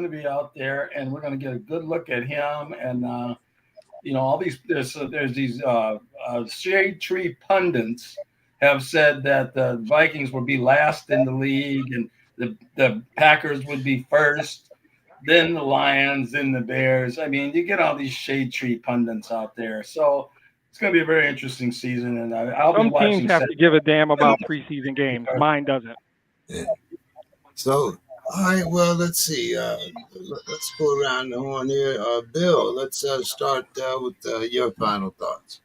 be out there, and we're going to get a good look at him. And all these there's these shade tree pundits have said that the Vikings would be last in the league, and the Packers would be first, then the Lions, then the Bears. I mean, you get all these shade tree pundits out there, so it's going to be a very interesting season. And I'll be watching. Some teams have to give a damn about preseason games. Mine doesn't. Yeah. So. All right, well, let's see. Let's go around the horn here. Bill, let's start with your final thoughts.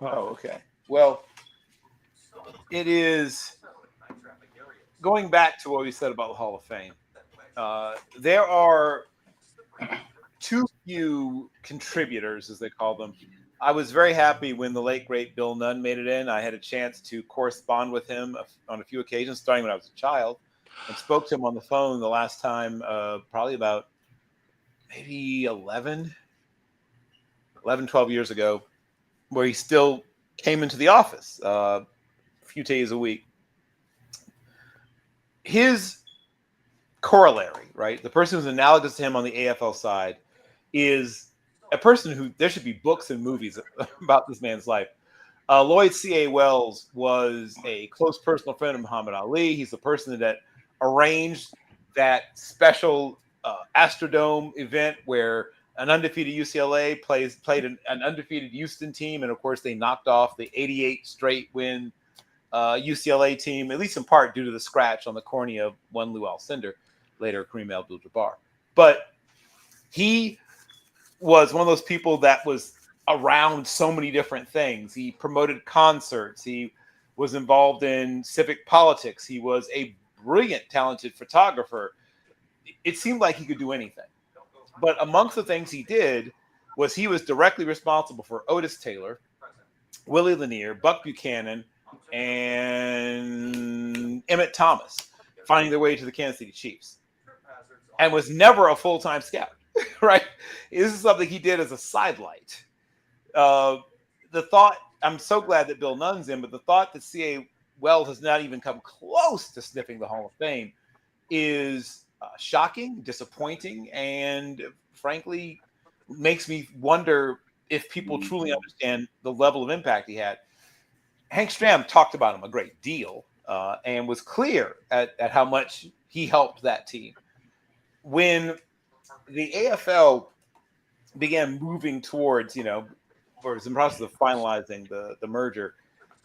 Oh, okay. Well, it is going back to what we said about the Hall of Fame. There are too few contributors, as they call them. I was very happy when the late, great Bill Nunn made it in. I had a chance to correspond with him on a few occasions, starting when I was a child, and spoke to him on the phone the last time, probably about maybe 11, 12 years ago, where he still came into the office a few days a week. his corollary, right? The person who's analogous to him on the AFL side is a person who there should be books and movies about this man's life. Lloyd C.A. Wells was a close personal friend of Muhammad Ali. He's the person that arranged that special Astrodome event where an undefeated UCLA played an undefeated Houston team, and of course they knocked off the 88 straight win UCLA team, at least in part due to the scratch on the cornea of one Lou Alcindor, later Kareem Abdul-Jabbar. But he was one of those people that was around so many different things. He promoted concerts. He was involved in civic politics. He was a brilliant, talented photographer. It seemed like he could do anything. But amongst the things he did was he was directly responsible for Otis Taylor, Willie Lanier, Buck Buchanan, and Emmett Thomas finding their way to the Kansas City Chiefs, and was never a full-time scout, right? This is something he did as a sidelight. The thought, I'm so glad that Bill Nunn's in, but the thought that C.A. Wells has not even come close to sniffing the Hall of Fame is shocking, disappointing, and frankly makes me wonder if people truly understand the level of impact he had. Hank Stram talked about him a great deal and was clear at how much he helped that team. When the AFL began moving towards, or was in the process of finalizing the merger,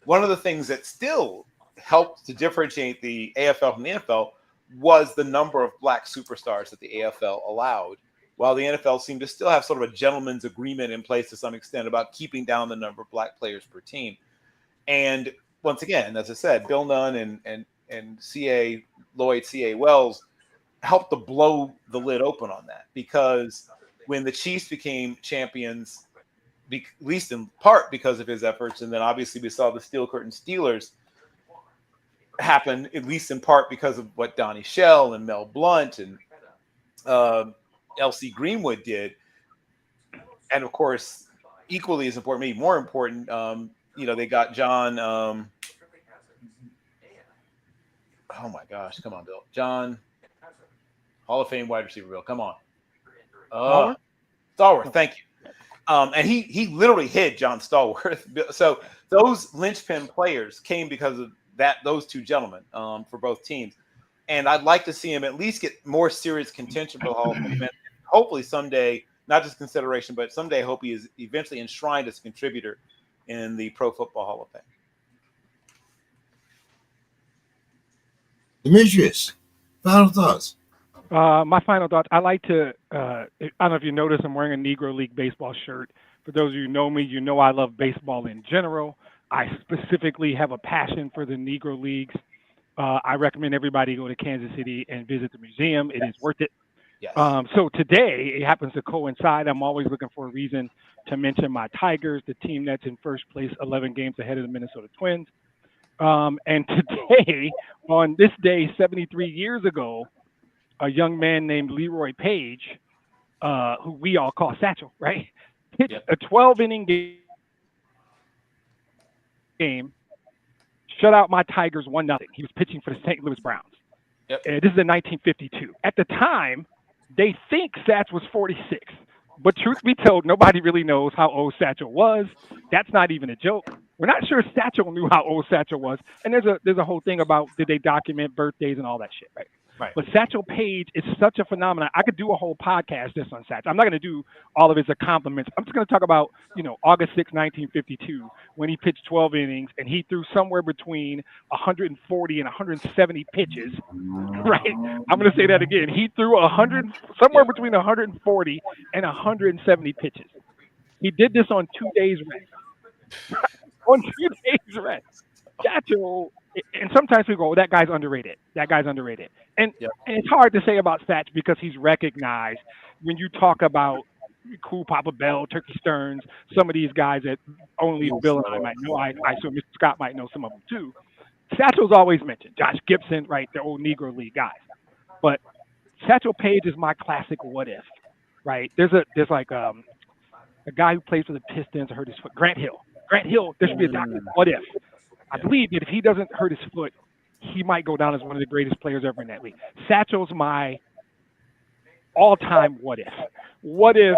one of the things that still helped to differentiate the AFL from the NFL was the number of black superstars that the AFL allowed, while the NFL seemed to still have sort of a gentleman's agreement in place to some extent about keeping down the number of black players per team. And once again, as I said, Bill Nunn and Lloyd C.A. Wells helped to blow the lid open on that, because when the Chiefs became champions, at least in part because of his efforts, and then obviously we saw the Steel Curtain Steelers happen, at least in part because of what Donnie Shell and Mel Blount and L.C. Greenwood did. And of course, equally as important, maybe more important, they got John. Oh my gosh, come on, Bill. John, Hall of Fame wide receiver, Bill. Come on. Stallworth, thank you. And he literally hid John Stallworth. So those linchpin players came because of those two gentlemen for both teams. And I'd like to see him at least get more serious contention for the Hall of Fame. Hopefully someday, not just consideration, but someday I hope he is eventually enshrined as a contributor in the Pro Football Hall of Fame. Demetrius, final thoughts. My final thoughts. I like to, I don't know if you noticed, I'm wearing a Negro League baseball shirt. For those of you who know me, you know I love baseball in general. I specifically have a passion for the Negro Leagues. I recommend everybody go to Kansas City and visit the museum. It is worth it. Yes. So today, it happens to coincide. I'm always looking for a reason to mention my Tigers, the team that's in first place, 11 games ahead of the Minnesota Twins. And today, on this day, 73 years ago, a young man named Leroy Page, who we all call Satchel, right? Pitched a 12-inning game, shut out my Tigers 1-0. He was pitching for the St. Louis Browns. Yep. This is in 1952. At the time, they think Satch was 46. But truth be told, nobody really knows how old Satchel was. That's not even a joke. We're not sure Satchel knew how old Satchel was. And there's a whole thing about did they document birthdays and all that shit, right? Right. But Satchel Paige is such a phenomenon. I could do a whole podcast just on Satchel. I'm not going to do all of his accomplishments. I'm just going to talk about, August 6, 1952, when he pitched 12 innings and he threw somewhere between 140 and 170 pitches, right? I'm going to say that again. He threw somewhere between 140 and 170 pitches. He did this on 2 days rest. On 2 days rest. Satchel, and sometimes we go, that guy's underrated. And it's hard to say about Satch because he's recognized when you talk about Cool Papa Bell, Turkey Stearns, some of these guys that only Bill and I might know. I assume Mr. Scott might know some of them too. Satchel's always mentioned. Josh Gibson, right, the old Negro League guys. But Satchel Paige is my classic what if, right? There's a guy who plays for the Pistons hurt his foot. Grant Hill. There should be a document. What if? I believe that if he doesn't hurt his foot, he might go down as one of the greatest players ever in that league. Satchel's my all-time what if. What if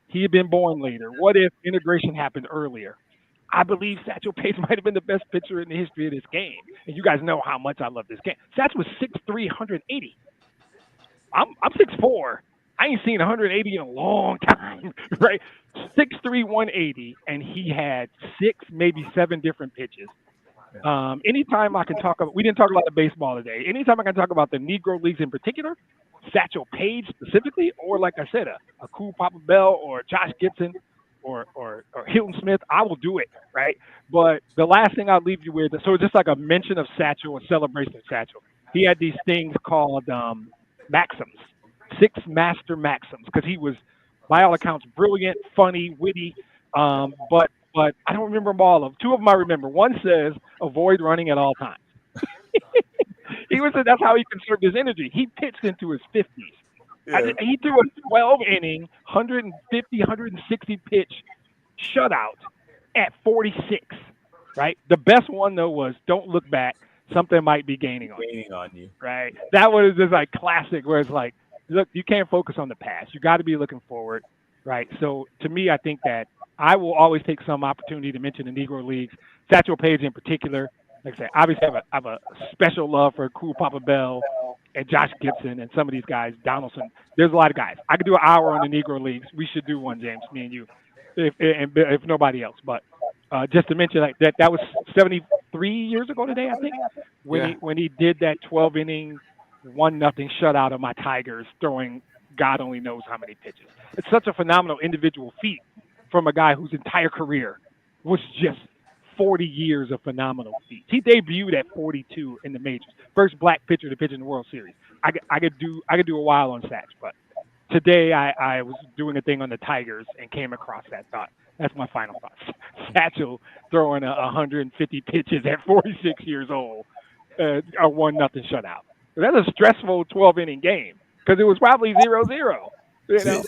he had been born later? What if integration happened earlier? I believe Satchel Paige might have been the best pitcher in the history of this game. And you guys know how much I love this game. Satchel was 6'3", 180. I'm 6'4". I ain't seen 180 in a long time, right? 6'3", 180, and he had 6, maybe 7 different pitches. Anytime I can talk about, we didn't talk about the baseball today. Anytime I can talk about the Negro Leagues in particular, Satchel Paige specifically, or like I said, a cool Papa Bell or Josh Gibson or Hilton Smith, I will do it, right? But the last thing I'll leave you with, so it's just like a mention of Satchel, a celebration of Satchel. He had these things called maxims, 6 master maxims, because he was, by all accounts, brilliant, funny, witty, but I don't remember them all of them. 2 of them I remember. One says, avoid running at all times. That's how he conserved his energy. He pitched into his 50s. Yeah. He threw a 12-inning, 150, 160 pitch shutout at 46, right? The best one, though, was don't look back. Something might be gaining on you. Right? That one is just like classic where it's like, look, you can't focus on the past. You got to be looking forward, right? So to me, I think that I will always take some opportunity to mention the Negro Leagues, Satchel Paige in particular. Like I said, obviously I have a special love for Cool Papa Bell and Josh Gibson and some of these guys, Donaldson. There's a lot of guys. I could do an hour on the Negro Leagues. We should do one, James, me and you, if nobody else. But just to mention that was 73 years ago today, I think, when he did that 12-inning 1-0 shutout of my Tigers, throwing God only knows how many pitches. It's such a phenomenal individual feat from a guy whose entire career was just 40 years of phenomenal feats. He debuted at 42 in the majors. First black pitcher to pitch in the World Series. I could do a while on Satch, but today I was doing a thing on the Tigers and came across that thought. That's my final thought. Satchel throwing 150 pitches at 46 years old, a 1-0 shutout. That's a stressful 12-inning game because it was probably 0-0. You know.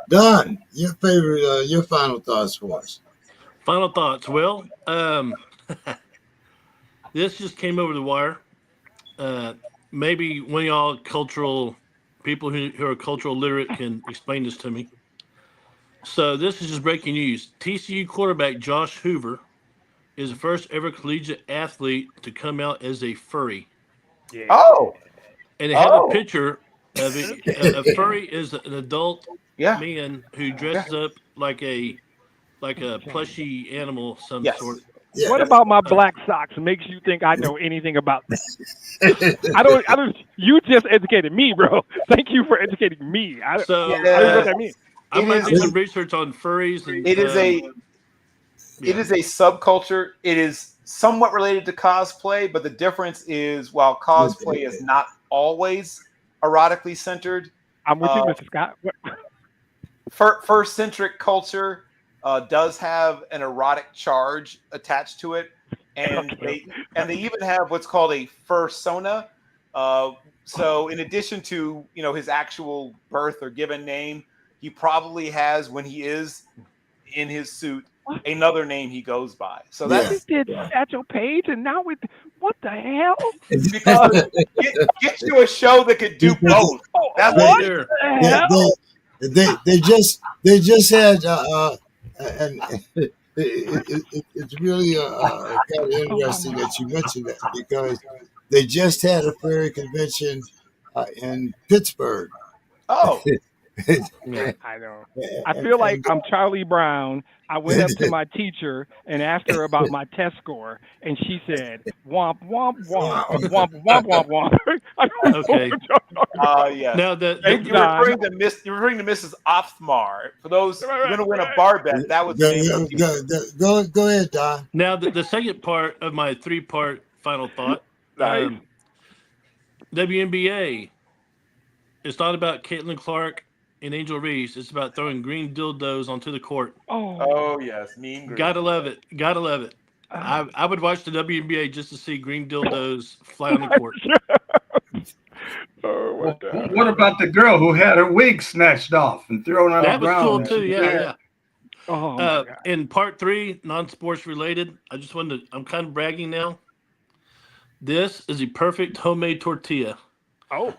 Don, your favorite, your final thoughts for us. Final thoughts. Well, this just came over the wire. Maybe one of y'all cultural people who are cultural literate can explain this to me. So this is just breaking news. TCU quarterback Josh Hoover is the first ever collegiate athlete to come out as a furry. Yeah. Oh, And they have a picture of it. A furry is an adult man who dresses up like a plushy animal of some sort. Yeah. What about my black socks makes you think I know anything about that? I don't. You just educated me, bro. Thank you for educating me. I don't know what that means. I'm going to do some research on furries. And, it is it is a subculture. It is somewhat related to cosplay, but the difference is while cosplay is not always erotically centered. I'm with you, Mr. Scott. Fur-centric culture does have an erotic charge attached to it, and they even have what's called a fursona. So in addition to his actual birth or given name, he probably has, when he is in his suit, another name he goes by. So that's did Satchel Paige, and now with what the hell? Because get you a show that could do both. That's what the hell? They just had and it's really kind of interesting that you mentioned that, because they just had a furry convention in Pittsburgh. Oh. I know. I feel like I'm Charlie Brown. I went up to my teacher and asked her about my test score, and she said, "Womp womp womp womp womp womp womp." I don't know Okay. what y'all talking about. Yeah. Now You're referring to Mrs. Ophthmar. For those who are going to win a bar bet, that was go ahead, Don. Now the second part of my 3-part final thought. WNBA. It's not about Caitlin Clark and Angel Reese. It's about throwing green dildos onto the court. Oh yes, mean green. Gotta love it. I would watch the WNBA just to see green dildos fly on the court. Oh my God. What about the girl who had her wig snatched off and thrown on the ground? That was cool too. Yeah. Oh my God. In part 3, non-sports related, I just wanted to. I'm kind of bragging now. This is the perfect homemade tortilla. Oh,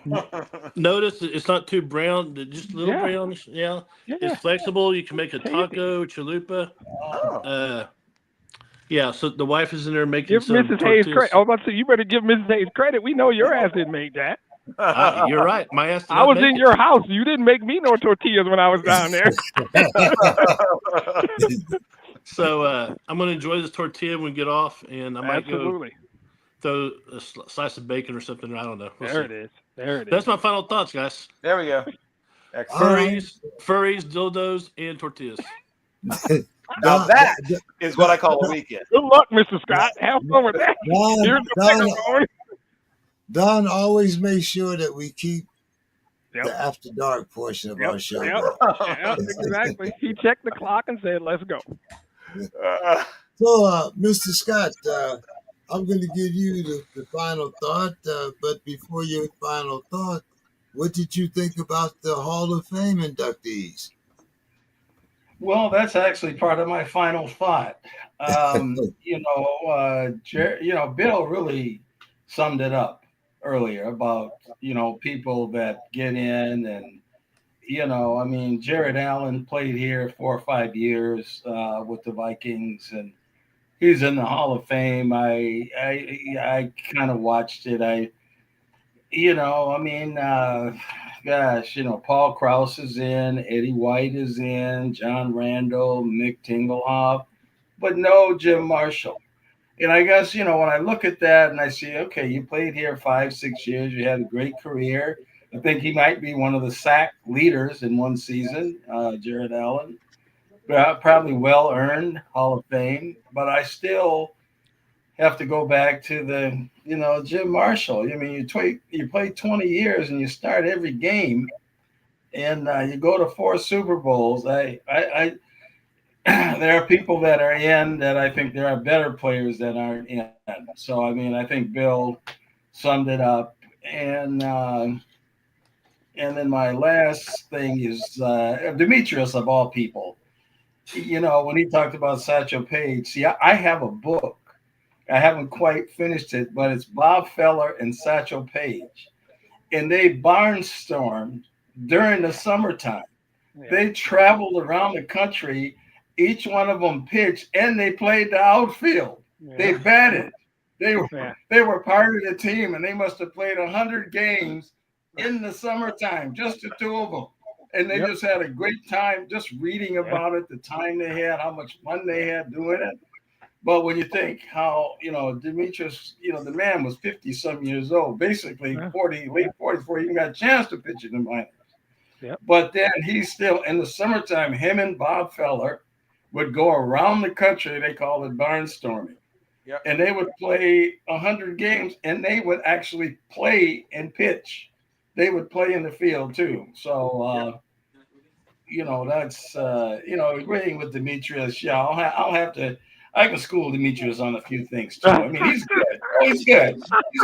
Notice it's not too brown, just a little Yeah. brownish. Yeah. yeah. It's flexible. You can make a Tasty. taco, chalupa. Oh. Yeah, so the wife is in there making Give some Mrs. Hayes tortillas. credit. I was about to say, you better give Mrs. Hayes credit. We know your ass didn't make that. You're right. My ass did I not was make in it. your house. You didn't make me no tortillas when I was down there. So I'm going to enjoy this tortilla when we get off, and I might Absolutely. go throw a slice of bacon or something. I don't know. We'll There see. it is. There it is. That's my final thoughts, guys. There we go. Excellent. All right. Furries, dildos, and tortillas. Now that is what I call a weekend. Good luck, Mr. Scott. Have fun with that. Here's the microphone. Don always makes sure that we keep Yep. the after dark portion of our show. Yep. Yep, exactly. He checked the clock and said, "Let's go." So, Mr. Scott, I'm going to give you the final thought. But before your final thought, what did you think about the Hall of Fame inductees? Well, that's actually part of my final thought. Bill really summed it up earlier about, people that get in and, Jared Allen played here 4 or 5 years with the Vikings, and he's in the Hall of Fame. I kind of watched it. Paul Krause is in, Eddie White is in, John Randall, Mick Tinglehoff, but no Jim Marshall. And I guess, when I look at that and I see, okay, you played here 5, 6 years, you had a great career. I think he might be one of the sack leaders in one season, Jared Allen. Probably well-earned Hall of Fame, but I still have to go back to the, Jim Marshall. I mean, you play 20 years and you start every game, and you go to 4 Super Bowls. There are people that are in that I think there are better players that aren't in. So, I think Bill summed it up. And then my last thing is Demetrius, of all people. When he talked about Satchel Paige, see, I have a book. I haven't quite finished it, but it's Bob Feller and Satchel Paige. And they barnstormed during the summertime. Yeah. They traveled around the country. Each one of them pitched, and they played the outfield. Yeah. They batted. They were part of the team, and they must have played 100 games in the summertime, just the two of them. And they just had a great time just reading about it, the time they had, how much fun they had doing it. But when you think how, Demetrius, the man was 50-some years old, basically 40, late 40s before he even got a chance to pitch in the minors. Yep. But then he's still, in the summertime, him and Bob Feller would go around the country. They called it barnstorming. Yep. And they would play 100 games, and they would actually play and pitch. They would play in the field, too. So, that's, agreeing with Demetrius. Yeah, I'll have to. I can school Demetrius on a few things too. I mean, he's good. He's good.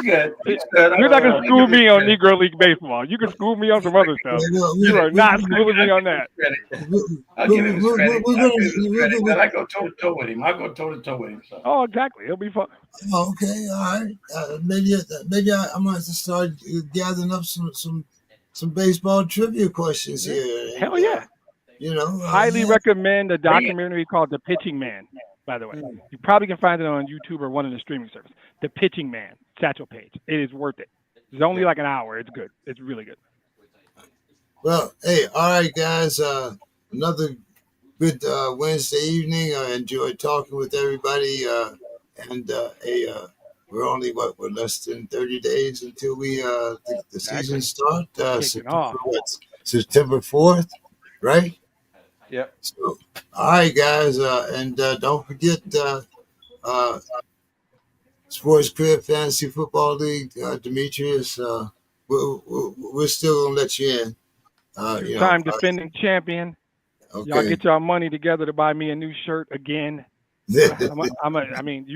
You're not gonna school me on Negro League baseball. You can school me on some other stuff. You are not schooling me on that. I'll give him his credit. But I go toe to toe with him. So. Oh, exactly. It'll be fun. Oh, okay, all right. Maybe I'm gonna have to start gathering up some baseball trivia questions here. Hell yeah. Highly recommend a documentary called The Pitching Man. By the way, you probably can find it on YouTube or one of the streaming services. The Pitching Man, Satchel Paige. It is worth it. It's only like an hour. It's good. It's really good. Well, hey, all right, guys. Another good Wednesday evening. I enjoyed talking with everybody. We're only we're less than 30 days until we the season start. September 4th, right? Yep. So, all right, guys, and don't forget SPORTSKRI Fantasy Football League, Demetrius. We're still gonna let you in. Two-time defending champion. Okay. Y'all get y'all money together to buy me a new shirt again. You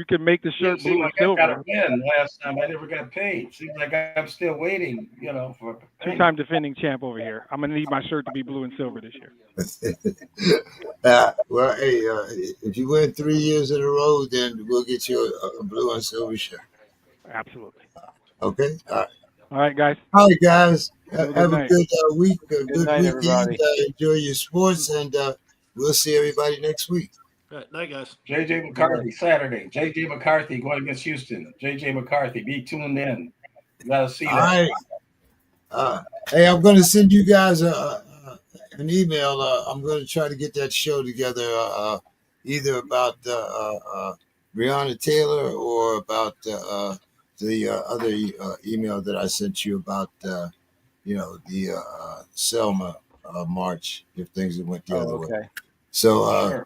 can make the shirt blue and silver. I got a win last time. I never got paid. Seems like I'm still waiting, for two-time defending champ over here. I'm gonna need my shirt to be blue and silver this year. Well, hey, if you win 3 years in a row, then we'll get you a blue and silver shirt. Absolutely. Okay. All right, guys. All right, guys. Have a good Have a night. good week, a good night, weekend. everybody. Enjoy your sports, and we'll see everybody next week. All right, night, guys. J.J. McCarthy, Saturday. J.J. McCarthy going against Houston. J.J. McCarthy, be tuned in. You got to see All that. right. Hey, I'm going to send you guys an email. I'm going to try to get that show together, either about Breonna Taylor or about the other email that I sent you about, the Selma march, if things went the other way. Okay. So Sure.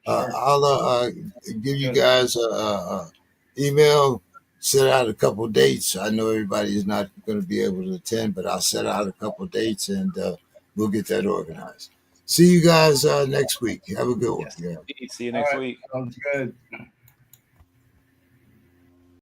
Sure. I'll give you Good. guys email, set out a couple dates. I know everybody is not going to be able to attend, but I'll set out a couple dates, and we'll get that organized. See you guys next week. Have a good one. Yes. Yeah. See you All next right. week. Sounds good.